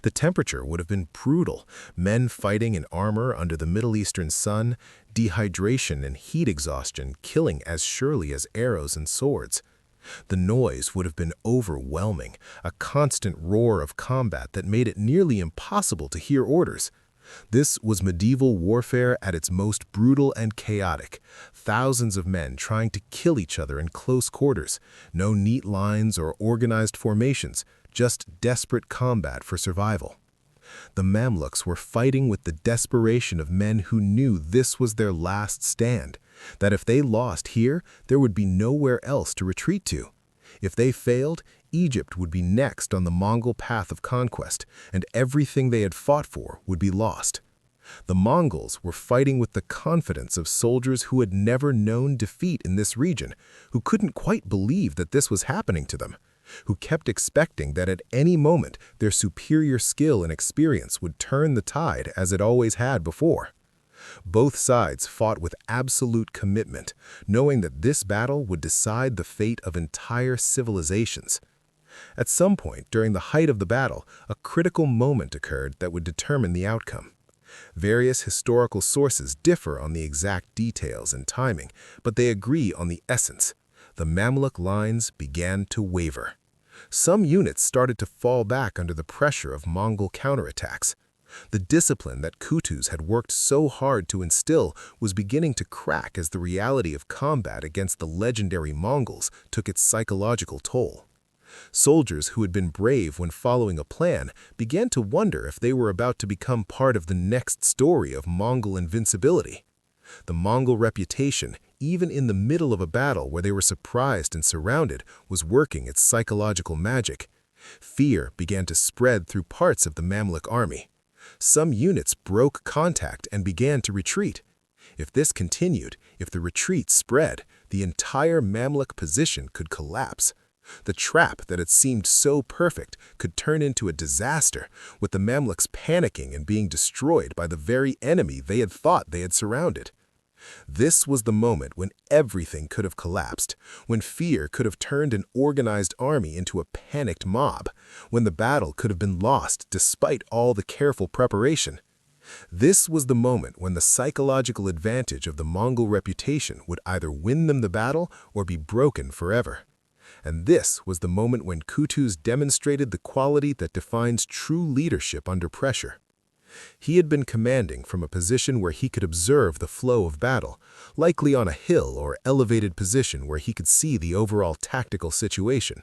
[SPEAKER 1] The temperature would have been brutal, men fighting in armor under the Middle Eastern sun, dehydration and heat exhaustion killing as surely as arrows and swords. The noise would have been overwhelming, a constant roar of combat that made it nearly impossible to hear orders. This was medieval warfare at its most brutal and chaotic. Thousands of men trying to kill each other in close quarters. No neat lines or organized formations, just desperate combat for survival. The Mamluks were fighting with the desperation of men who knew this was their last stand, that if they lost here, there would be nowhere else to retreat to. If they failed, Egypt would be next on the Mongol path of conquest, and everything they had fought for would be lost. The Mongols were fighting with the confidence of soldiers who had never known defeat in this region, who couldn't quite believe that this was happening to them, who kept expecting that at any moment their superior skill and experience would turn the tide as it always had before. Both sides fought with absolute commitment, knowing that this battle would decide the fate of entire civilizations. At some point during the height of the battle, a critical moment occurred that would determine the outcome. Various historical sources differ on the exact details and timing, but they agree on the essence. The Mamluk lines began to waver. Some units started to fall back under the pressure of Mongol counterattacks. The discipline that Qutuz had worked so hard to instill was beginning to crack as the reality of combat against the legendary Mongols took its psychological toll. Soldiers who had been brave when following a plan began to wonder if they were about to become part of the next story of Mongol invincibility. The Mongol reputation, even in the middle of a battle where they were surprised and surrounded, was working its psychological magic. Fear began to spread through parts of the Mamluk army. Some units broke contact and began to retreat. If this continued, if the retreat spread, the entire Mamluk position could collapse. The trap that had seemed so perfect could turn into a disaster, with the Mamluks panicking and being destroyed by the very enemy they had thought they had surrounded. This was the moment when everything could have collapsed, when fear could have turned an organized army into a panicked mob, when the battle could have been lost despite all the careful preparation. This was the moment when the psychological advantage of the Mongol reputation would either win them the battle or be broken forever. And this was the moment when Qutuz demonstrated the quality that defines true leadership under pressure. He had been commanding from a position where he could observe the flow of battle, likely on a hill or elevated position where he could see the overall tactical situation.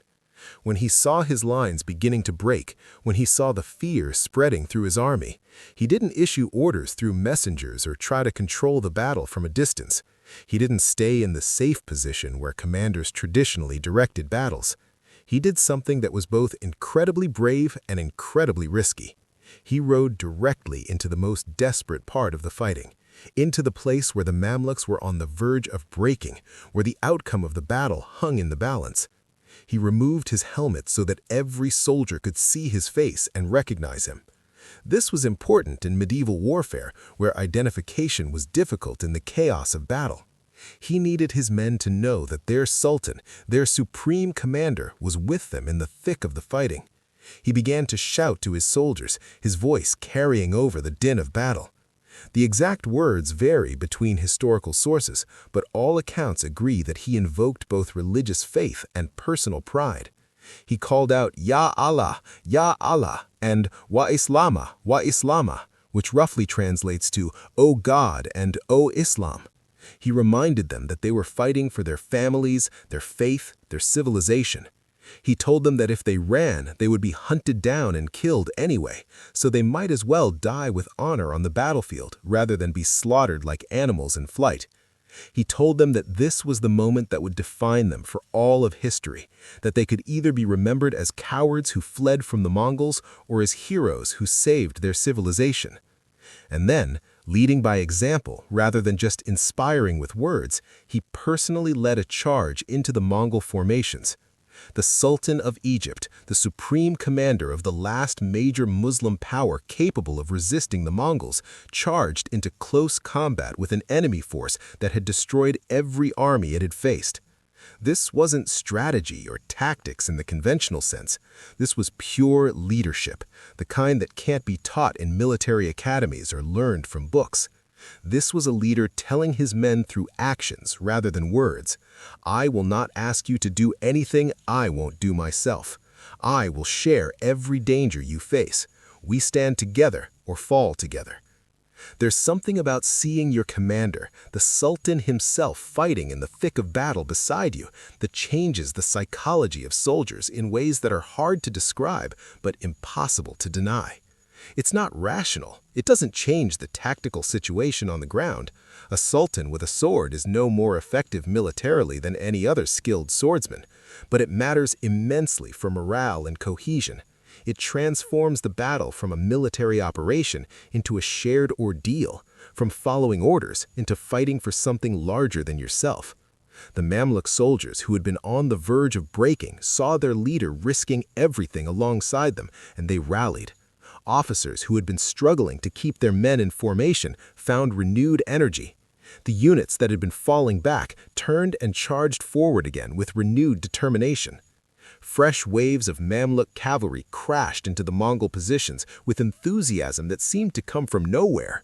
[SPEAKER 1] When he saw his lines beginning to break, when he saw the fear spreading through his army, he didn't issue orders through messengers or try to control the battle from a distance. He didn't stay in the safe position where commanders traditionally directed battles. He did something that was both incredibly brave and incredibly risky. He rode directly into the most desperate part of the fighting, into the place where the Mamluks were on the verge of breaking, where the outcome of the battle hung in the balance. He removed his helmet so that every soldier could see his face and recognize him. This was important in medieval warfare, where identification was difficult in the chaos of battle. He needed his men to know that their sultan, their supreme commander, was with them in the thick of the fighting. He began to shout to his soldiers, his voice carrying over the din of battle. The exact words vary between historical sources, but all accounts agree that he invoked both religious faith and personal pride. He called out, Ya Allah, and Wa Islama, which roughly translates to, O God and O Islam. He reminded them that they were fighting for their families, their faith, their civilization. He told them that if they ran, they would be hunted down and killed anyway, so they might as well die with honor on the battlefield rather than be slaughtered like animals in flight. He told them that this was the moment that would define them for all of history, that they could either be remembered as cowards who fled from the Mongols or as heroes who saved their civilization. And then, leading by example rather than just inspiring with words, he personally led a charge into the Mongol formations. The Sultan of Egypt, the supreme commander of the last major Muslim power capable of resisting the Mongols, charged into close combat with an enemy force that had destroyed every army it had faced.
[SPEAKER 2] This wasn't strategy or tactics in the conventional sense. This was pure leadership, the kind that can't be taught in military academies or learned from books. This was a leader telling his men through actions rather than words, "I will not ask you to do anything I won't do myself. I will share every danger you face. We stand together or fall together." There's something about seeing your commander, the Sultan himself, fighting in the thick of battle beside you that changes the psychology of soldiers in ways that are hard to describe but impossible to deny. It's not rational. It doesn't change the tactical situation on the ground. A sultan with a sword is no more effective militarily than any other skilled swordsman, but it matters immensely for morale and cohesion. It transforms the battle from a military operation into a shared ordeal, from following orders into fighting for something larger than yourself. The Mamluk soldiers who had been on the verge of breaking saw their leader risking everything alongside them, and they rallied. Officers who had been struggling to keep their men in formation found renewed energy. The units that had been falling back turned and charged forward again with renewed determination. Fresh waves of Mamluk cavalry crashed into the Mongol positions with enthusiasm that seemed to come from nowhere.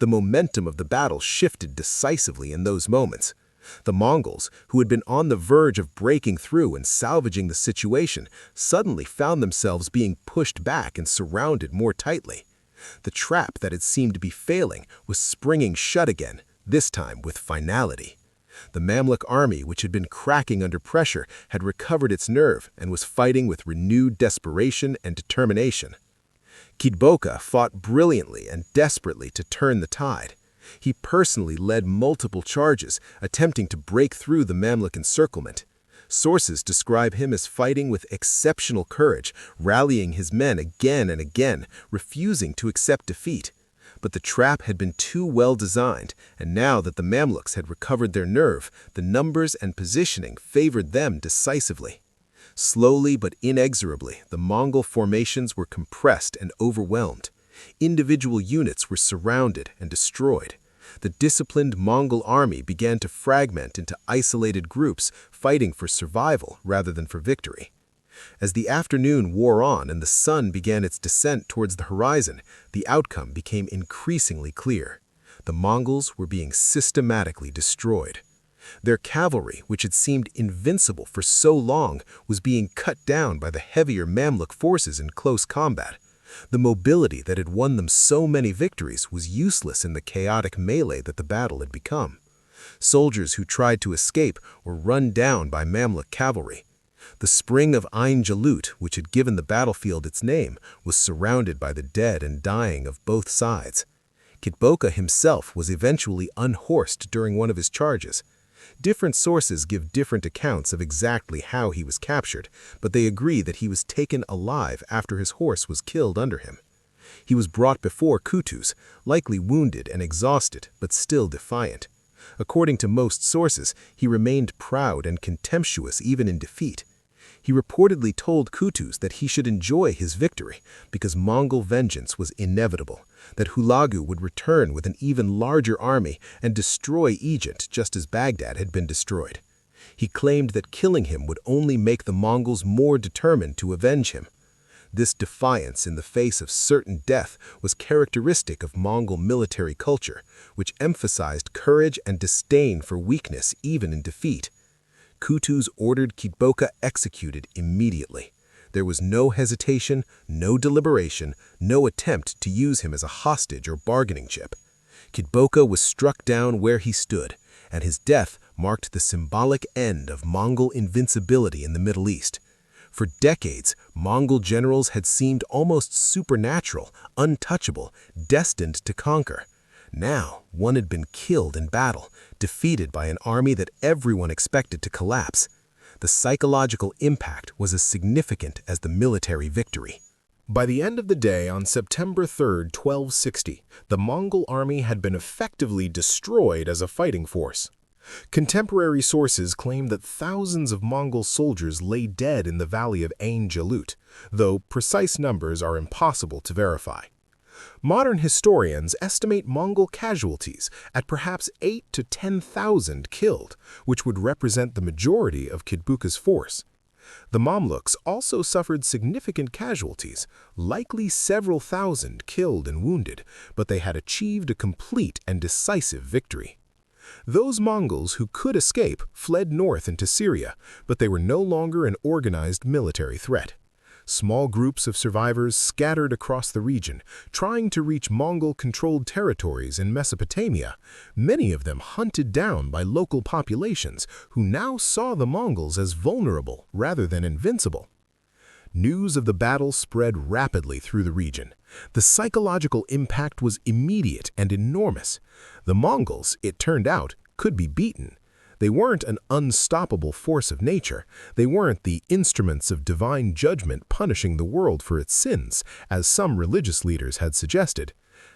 [SPEAKER 2] The momentum of the battle shifted decisively in those moments. The Mongols, who had been on the verge of breaking through and salvaging the situation, suddenly found themselves being pushed back and surrounded more tightly. The trap that had seemed to be failing was springing shut again, this time with finality. The Mamluk army, which had been cracking under pressure, had recovered its nerve and was fighting with renewed desperation and determination. Qutuz fought brilliantly and desperately to turn the tide. He personally led multiple charges, attempting to break through the Mamluk encirclement. Sources describe him as fighting with exceptional courage, rallying his men again and again, refusing to accept defeat. But the trap had been too well designed, and now that the Mamluks had recovered their nerve, the numbers and positioning favored them decisively. Slowly but inexorably, the Mongol formations were compressed and overwhelmed. Individual units were surrounded and destroyed. The disciplined Mongol army began to fragment into isolated groups, fighting for survival rather than for victory. As the afternoon wore on and the sun began its descent towards the horizon, the outcome became increasingly clear. The Mongols were being systematically destroyed. Their cavalry, which had seemed invincible for so long, was being cut down by the heavier Mamluk forces in close combat. The mobility that had won them so many victories was useless in the chaotic melee that the battle had become. Soldiers who tried to escape were run down by Mamluk cavalry. The spring of Ain Jalut, which had given the battlefield its name, was surrounded by the dead and dying of both sides. Qutuz himself was eventually unhorsed during one of his charges. Different sources give different accounts of exactly how he was captured, but they agree that he was taken alive after his horse was killed under him. He was brought before Qutuz, likely wounded and exhausted, but still defiant. According to most sources, he remained proud and contemptuous even in defeat. He reportedly told Qutuz that he should enjoy his victory because Mongol vengeance was inevitable, that Hulagu would return with an even larger army and destroy Egypt just as Baghdad had been destroyed. He claimed that killing him would only make the Mongols more determined to avenge him. This defiance in the face of certain death was characteristic of Mongol military culture, which emphasized courage and disdain for weakness even in defeat. Qutuz ordered Qutuz executed immediately. There was no hesitation, no deliberation, no attempt to use him as a hostage or bargaining chip. Qutuz was struck down where he stood, and his death marked the symbolic end of Mongol invincibility in the Middle East. For decades, Mongol generals had seemed almost supernatural, untouchable, destined to conquer. Now, one had been killed in battle, defeated by an army that everyone expected to collapse. The psychological impact was as significant as the military victory.
[SPEAKER 1] By the end of the day, on September 3, 1260, the Mongol army had been effectively destroyed as a fighting force. Contemporary sources claim that thousands of Mongol soldiers lay dead in the Valley of Ain Jalut, though precise numbers are impossible to verify. Modern historians estimate Mongol casualties at perhaps 8 to 10,000 killed, which would represent the majority of Kitbuka's force. The Mamluks also suffered significant casualties, likely several thousand killed and wounded, but they had achieved a complete and decisive victory. Those Mongols who could escape fled north into Syria, but they were no longer an organized military threat. Small groups of survivors scattered across the region, trying to reach Mongol-controlled territories in Mesopotamia, many of them hunted down by local populations who now saw the Mongols as vulnerable rather than invincible. News of the battle spread rapidly through the region. The psychological impact was immediate and enormous. The Mongols, it turned out, could be beaten. They weren't an unstoppable force of nature. They weren't the instruments of divine judgment punishing the world for its sins, as some religious leaders had suggested.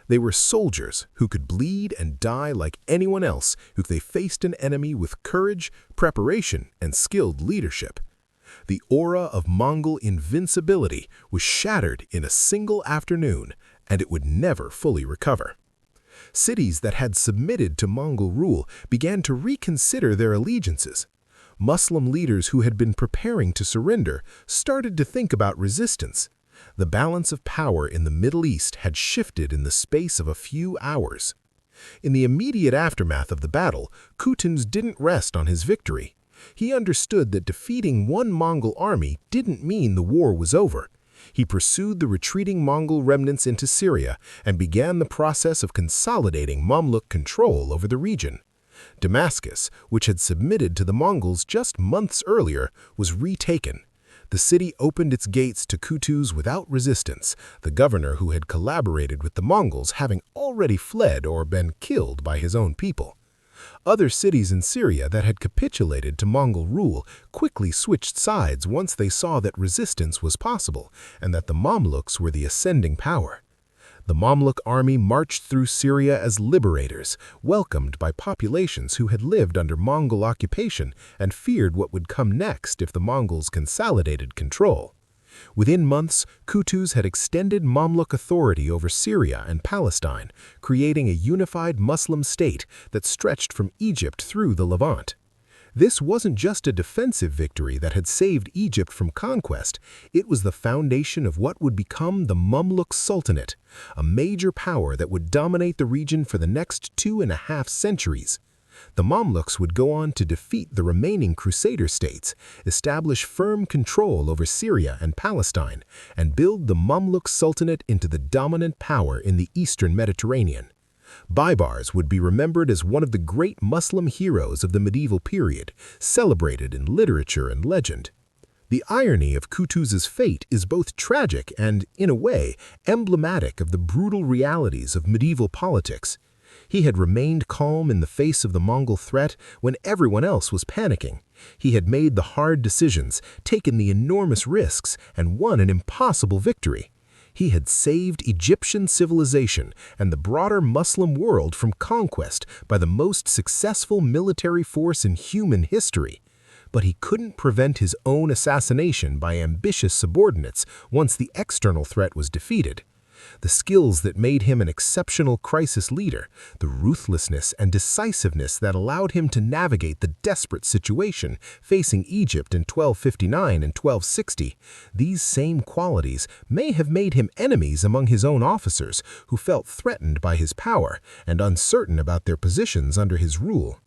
[SPEAKER 1] They were soldiers who could bleed and die like anyone else if they faced an enemy with courage, preparation, and skilled leadership. The aura of Mongol invincibility was shattered in a single afternoon, and it would never fully recover. Cities that had submitted to Mongol rule began to reconsider their allegiances. Muslim leaders who had been preparing to surrender started to think about resistance. The balance of power in the Middle East had shifted in the space of a few hours. In the immediate aftermath of the battle, Qutuz didn't rest on his victory. He understood that defeating one Mongol army didn't mean the war was over. He pursued the retreating Mongol remnants into Syria and began the process of consolidating Mamluk control over the region. Damascus, which had submitted to the Mongols just months earlier, was retaken. The city opened its gates to Qutuz without resistance, the governor who had collaborated with the Mongols having already fled or been killed by his own people. Other cities in Syria that had capitulated to Mongol rule quickly switched sides once they saw that resistance was possible and that the Mamluks were the ascending power. The Mamluk army marched through Syria as liberators, welcomed by populations who had lived under Mongol occupation and feared what would come next if the Mongols consolidated control. Within months, Qutuz had extended Mamluk authority over Syria and Palestine, creating a unified Muslim state that stretched from Egypt through the Levant. This wasn't just a defensive victory that had saved Egypt from conquest, it was the foundation of what would become the Mamluk Sultanate, a major power that would dominate the region for the next 2.5 centuries. The Mamluks would go on to defeat the remaining Crusader states, establish firm control over Syria and Palestine, and build the Mamluk Sultanate into the dominant power in the eastern Mediterranean. Baibars would be remembered as one of the great Muslim heroes of the medieval period, celebrated in literature and legend. The irony of Qutuz's fate is both tragic and, in a way, emblematic of the brutal realities of medieval politics. He had remained calm in the face of the Mongol threat when everyone else was panicking. He had made the hard decisions, taken the enormous risks, and won an impossible victory. He had saved Egyptian civilization and the broader Muslim world from conquest by the most successful military force in human history. But he couldn't prevent his own assassination by ambitious subordinates once the external threat was defeated. The skills that made him an exceptional crisis leader, the ruthlessness and decisiveness that allowed him to navigate the desperate situation facing Egypt in 1259 and 1260, these same qualities may have made him enemies among his own officers who felt threatened by his power and uncertain about their positions under his rule.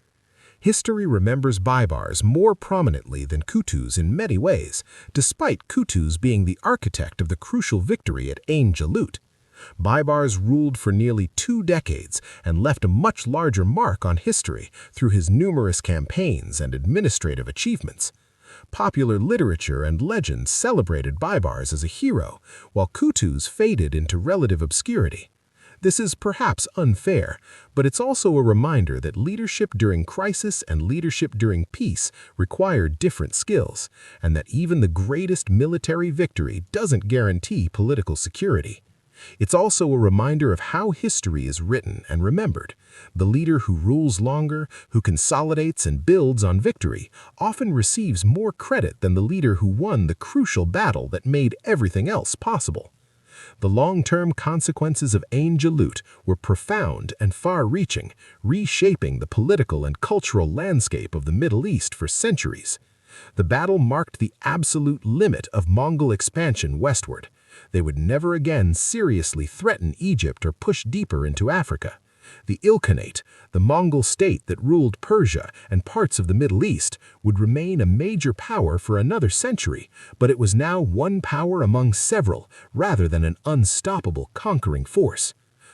[SPEAKER 1] History remembers Baibars more prominently than Qutuz in many ways, despite Qutuz being the architect of the crucial victory at Ain Jalut. Baibars ruled for nearly 2 decades and left a much larger mark on history through his numerous campaigns and administrative achievements. Popular literature and legend celebrated Baibars as a hero, while Qutuz faded into relative obscurity. This is perhaps unfair, but it's also a reminder that leadership during crisis and leadership during peace require different skills, and that even the greatest military victory doesn't guarantee political security. It's also a reminder of how history is written and remembered. The leader who rules longer, who consolidates and builds on victory, often receives more credit than the leader who won the crucial battle that made everything else possible.
[SPEAKER 2] The long-term consequences of Ain Jalut were profound and far-reaching, reshaping the political and cultural landscape of the Middle East for centuries. The battle marked the absolute limit of Mongol expansion westward. They would never again seriously threaten Egypt or push deeper into Africa. The Ilkhanate, the Mongol state that ruled Persia and parts of the Middle East, would remain a major power for another century, but it was now one power among several, rather than an unstoppable conquering force.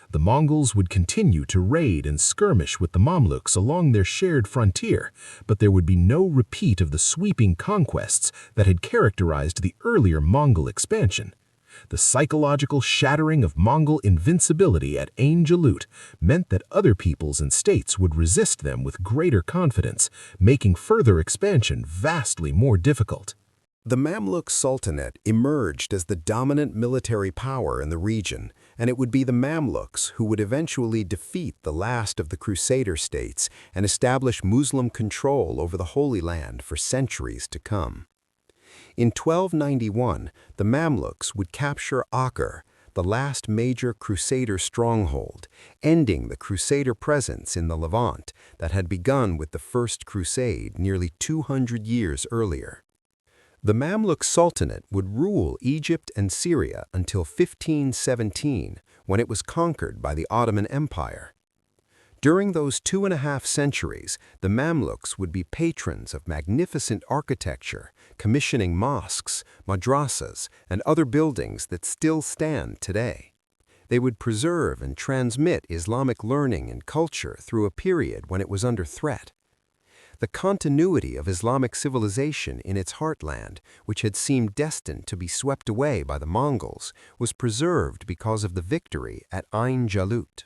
[SPEAKER 2] The Mongols would continue to raid and skirmish with the Mamluks along their shared frontier, but there would be no repeat of the sweeping conquests that had characterized the earlier Mongol expansion. The psychological shattering of Mongol invincibility at Ain Jalut meant that other peoples and states would resist them with greater confidence, making further expansion vastly more difficult.
[SPEAKER 1] The Mamluk Sultanate emerged as the dominant military power in the region, and it would be the Mamluks who would eventually defeat the last of the Crusader states and establish Muslim control over the Holy Land for centuries to come. In 1291, the Mamluks would capture Acre, the last major Crusader stronghold, ending the Crusader presence in the Levant that had begun with the First Crusade nearly 200 years earlier. The Mamluk Sultanate would rule Egypt and Syria until 1517, when it was conquered by the Ottoman Empire. During those 2.5 centuries, the Mamluks would be patrons of magnificent architecture, commissioning mosques, madrasas, and other buildings that still stand today. They would preserve and transmit Islamic learning and culture through a period when it was under threat. The continuity of Islamic civilization in its heartland, which had seemed destined to be swept away by the Mongols, was preserved because of the victory at Ain Jalut.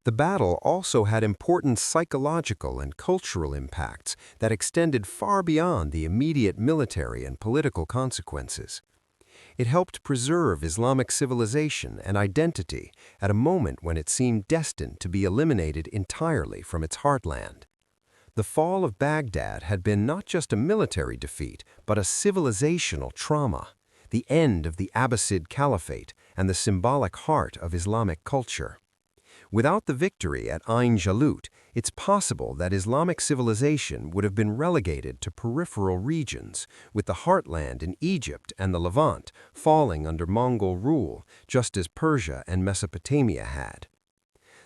[SPEAKER 1] The battle also had important psychological and cultural impacts that extended far beyond the immediate military and political consequences. It helped preserve Islamic civilization and identity at a moment when it seemed destined to be eliminated entirely from its heartland. The fall of Baghdad had been not just a military defeat, but a civilizational trauma, the end of the Abbasid Caliphate and the symbolic heart of Islamic culture. Without the victory at Ain Jalut, it's possible that Islamic civilization would have been relegated to peripheral regions, with the heartland in Egypt and the Levant falling under Mongol rule, just as Persia and Mesopotamia had.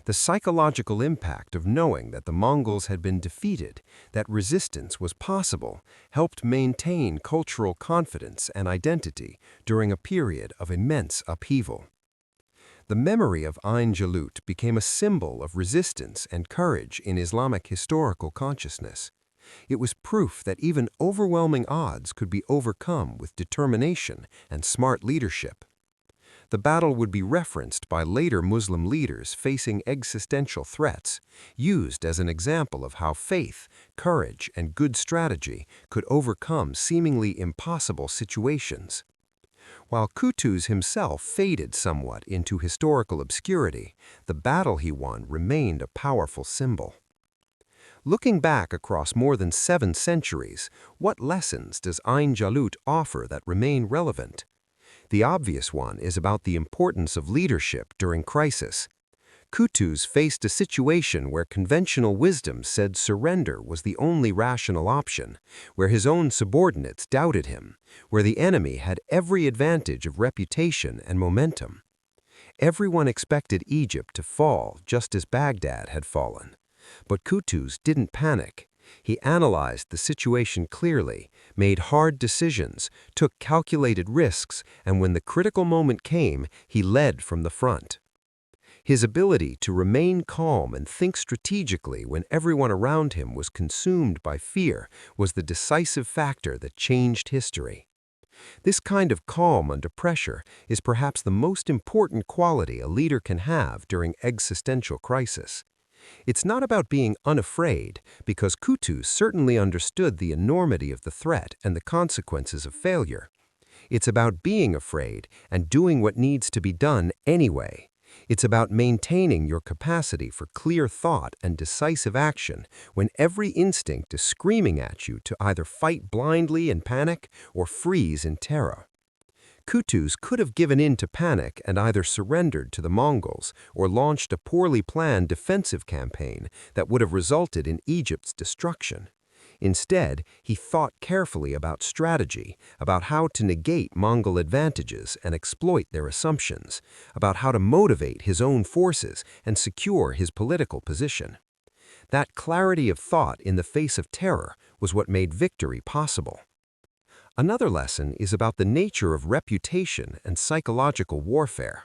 [SPEAKER 1] The psychological impact of knowing that the Mongols had been defeated, that resistance was possible, helped maintain cultural confidence and identity during a period of immense upheaval. The memory of Ain Jalut became a symbol of resistance and courage in Islamic historical consciousness. It was proof that even overwhelming odds could be overcome with determination and smart leadership. The battle would be referenced by later Muslim leaders facing existential threats, used as an example of how faith, courage, and good strategy could overcome seemingly impossible situations. While Qutuz himself faded somewhat into historical obscurity, the battle he won remained a powerful symbol. Looking back across more than 7 centuries, what lessons does Ain Jalut offer that remain relevant? The obvious one is about the importance of leadership during crisis. Qutuz faced a situation where conventional wisdom said surrender was the only rational option, where his own subordinates doubted him, where the enemy had every advantage of reputation and momentum. Everyone expected Egypt to fall just as Baghdad had fallen. But Qutuz didn't panic. He analyzed the situation clearly, made hard decisions, took calculated risks, and when the critical moment came, he led from the front. His ability to remain calm and think strategically when everyone around him was consumed by fear was the decisive factor that changed history. This kind of calm under pressure is perhaps the most important quality a leader can have during existential crisis. It's not about being unafraid, because Qutuz certainly understood the enormity of the threat and the consequences of failure. It's about being afraid and doing what needs to be done anyway. It's about maintaining your capacity for clear thought and decisive action when every instinct is screaming at you to either fight blindly in panic or freeze in terror.
[SPEAKER 2] Qutuz could have given in to panic and either surrendered to the Mongols or launched a poorly planned defensive campaign that would have resulted in Egypt's destruction. Instead, he thought carefully about strategy, about how to negate Mongol advantages and exploit their assumptions, about how to motivate his own forces and secure his political position. That clarity of thought in the face of terror was what made victory possible. Another lesson is about the nature of reputation and psychological warfare.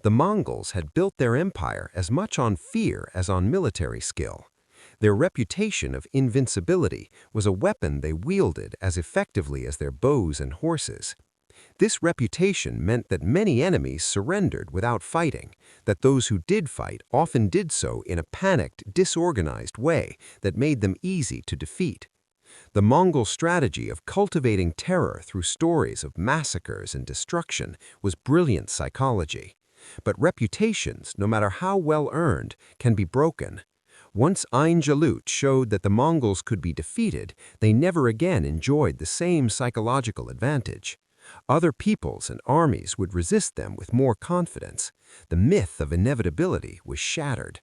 [SPEAKER 2] The Mongols had built their empire as much on fear as on military skill. Their reputation of invincibility was a weapon they wielded as effectively as their bows and horses. This reputation meant that many enemies surrendered without fighting, that those who did fight often did so in a panicked, disorganized way that made them easy to defeat. The Mongol strategy of cultivating terror through stories of massacres and destruction was brilliant psychology. But reputations, no matter how well earned, can be broken. Once Ain Jalut showed that the Mongols could be defeated, they never again enjoyed the same psychological advantage. Other peoples and armies would resist them with more confidence. The myth of inevitability was shattered.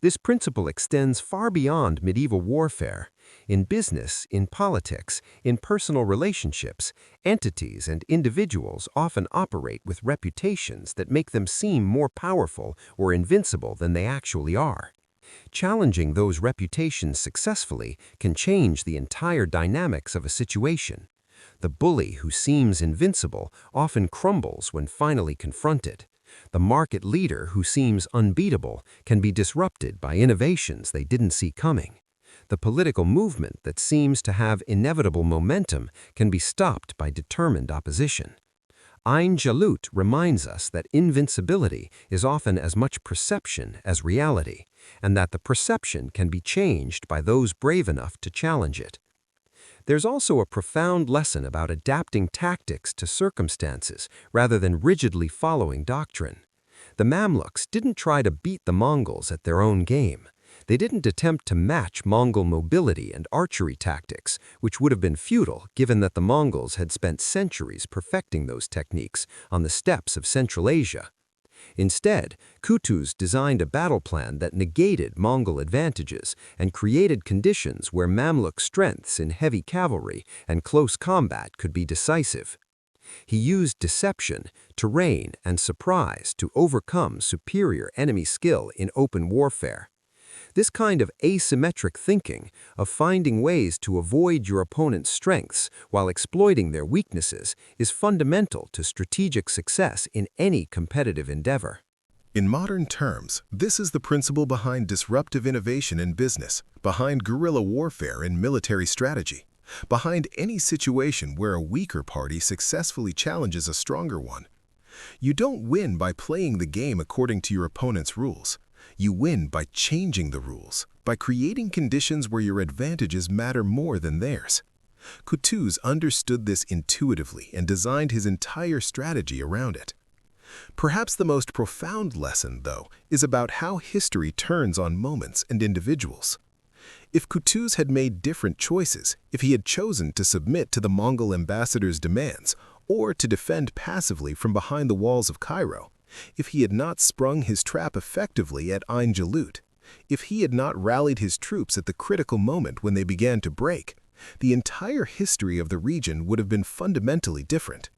[SPEAKER 2] This principle extends far beyond medieval warfare. In business, in politics, in personal relationships, entities and individuals often operate with reputations that make them seem more powerful or invincible than they actually are. Challenging those reputations successfully can change the entire dynamics of a situation. The bully who seems invincible often crumbles when finally confronted. The market leader who seems unbeatable can be disrupted by innovations they didn't see coming. The political movement that seems to have inevitable momentum can be stopped by determined opposition. Ain Jalut reminds us that invincibility is often as much perception as reality, and that the perception can be changed by those brave enough to challenge it. There's also a profound lesson about adapting tactics to circumstances rather than rigidly following doctrine. The Mamluks didn't try to beat the Mongols at their own game. They didn't attempt to match Mongol mobility and archery tactics, which would have been futile given that the Mongols had spent centuries perfecting those techniques on the steppes of Central Asia. Instead, Qutuz designed a battle plan that negated Mongol advantages and created conditions where Mamluk strengths in heavy cavalry and close combat could be decisive. He used deception, terrain, and surprise to overcome superior enemy skill in open warfare. This kind of asymmetric thinking, of finding ways to avoid your opponent's strengths while exploiting their weaknesses, is fundamental to strategic success in any competitive endeavor.
[SPEAKER 1] In modern terms, this is the principle behind disruptive innovation in business, behind guerrilla warfare in military strategy, behind any situation where a weaker party successfully challenges a stronger one. You don't win by playing the game according to your opponent's rules. You win by changing the rules, by creating conditions where your advantages matter more than theirs. Qutuz understood this intuitively and designed his entire strategy around it. Perhaps the most profound lesson, though, is about how history turns on moments and individuals. If Qutuz had made different choices, if he had chosen to submit to the Mongol ambassador's demands, or to defend passively from behind the walls of Cairo, if he had not sprung his trap effectively at Ain Jalut, if he had not rallied his troops at the critical moment when they began to break, the entire history of the region would have been fundamentally different.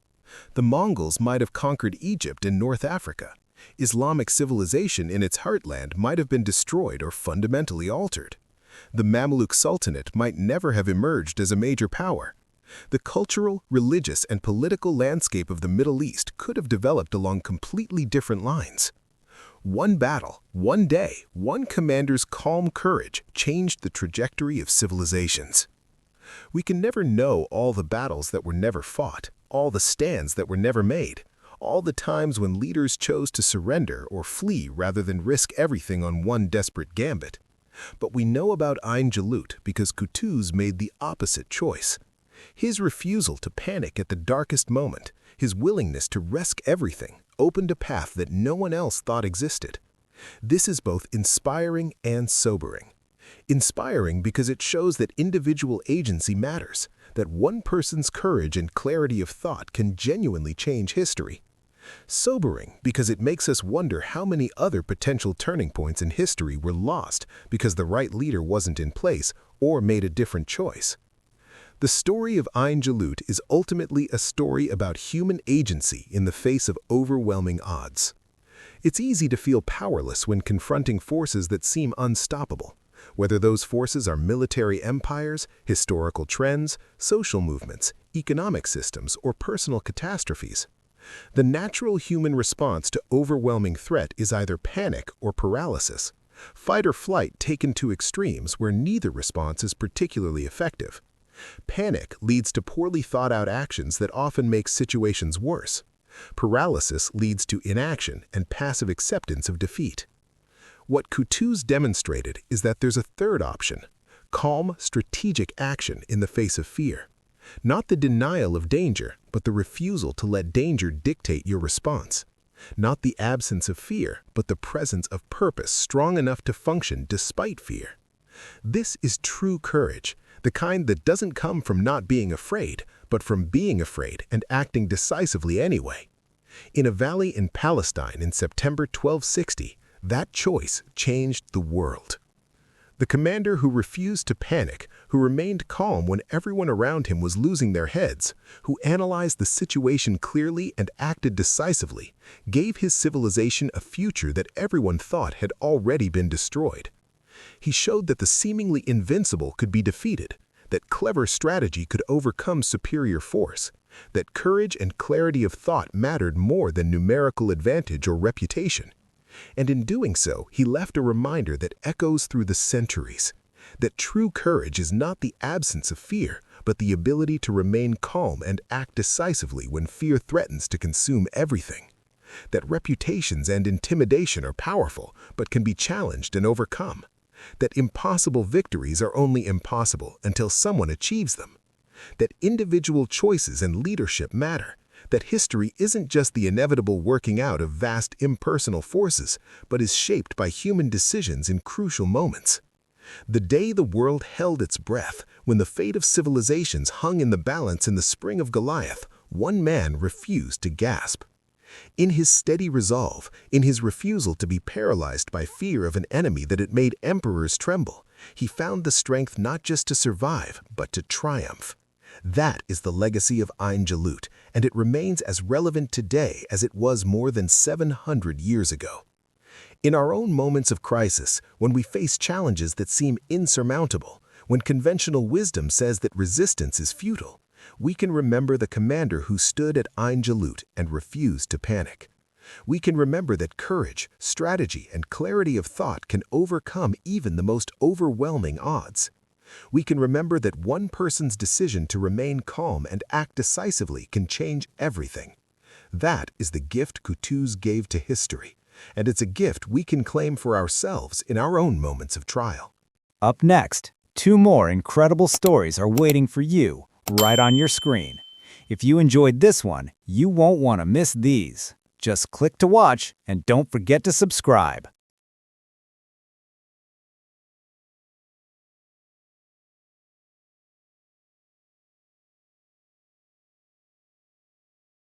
[SPEAKER 1] The Mongols might have conquered Egypt and North Africa. Islamic civilization in its heartland might have been destroyed or fundamentally altered. The Mamluk Sultanate might never have emerged as a major power. The cultural, religious, and political landscape of the Middle East could have developed along completely different lines. One battle, one day, one commander's calm courage changed the trajectory of civilizations. We can never know all the battles that were never fought, all the stands that were never made, all the times when leaders chose to surrender or flee rather than risk everything on one desperate gambit. But we know about Ain Jalut because Qutuz made the opposite choice. His refusal to panic at the darkest moment, his willingness to risk everything, opened a path that no one else thought existed. This is both inspiring and sobering. Inspiring because it shows that individual agency matters, that one person's courage and clarity of thought can genuinely change history. Sobering because it makes us wonder how many other potential turning points in history were lost because the right leader wasn't in place or made a different choice. The story of Ain Jalut is ultimately a story about human agency in the face of overwhelming odds. It's easy to feel powerless when confronting forces that seem unstoppable, whether those forces are military empires, historical trends, social movements, economic systems, or personal catastrophes. The natural human response to overwhelming threat is either panic or paralysis, fight or flight taken to extremes where neither response is particularly effective. Panic leads to poorly thought-out actions that often make situations worse. Paralysis leads to inaction and passive acceptance of defeat. What Qutuz demonstrated is that there's a third option: calm, strategic action in the face of fear. Not the denial of danger, but the refusal to let danger dictate your response. Not the absence of fear, but the presence of purpose strong enough to function despite fear. This is true courage, the kind that doesn't come from not being afraid, but from being afraid and acting decisively anyway. In a valley in Palestine in September 1260, that choice changed the world. The commander who refused to panic, who remained calm when everyone around him was losing their heads, who analyzed the situation clearly and acted decisively, gave his civilization a future that everyone thought had already been destroyed. He showed that the seemingly invincible could be defeated, that clever strategy could overcome superior force, that courage and clarity of thought mattered more than numerical advantage or reputation. And in doing so, he left a reminder that echoes through the centuries, that true courage is not the absence of fear, but the ability to remain calm and act decisively when fear threatens to consume everything. That reputations and intimidation are powerful, but can be challenged and overcome. That impossible victories are only impossible until someone achieves them. That individual choices and leadership matter. That history isn't just the inevitable working out of vast impersonal forces, but is shaped by human decisions in crucial moments. The day the world held its breath, when the fate of civilizations hung in the balance in the spring of Goliath, one man refused to gasp. In his steady resolve, in his refusal to be paralyzed by fear of an enemy that had made emperors tremble, he found the strength not just to survive, but to triumph. That is the legacy of Ain Jalut, and it remains as relevant today as it was more than 700 years ago. In our own moments of crisis, when we face challenges that seem insurmountable, when conventional wisdom says that resistance is futile, we can remember the commander who stood at Ain Jalut and refused to panic. We can remember that courage, strategy, and clarity of thought can overcome even the most overwhelming odds. We can remember that one person's decision to remain calm and act decisively can change everything. That is the gift Qutuz gave to history, and it's a gift we can claim for ourselves in our own moments of trial.
[SPEAKER 3] Up next, 2 more incredible stories are waiting for you right on your screen. If you enjoyed this one, you won't want to miss these. Just click to watch and don't forget to subscribe.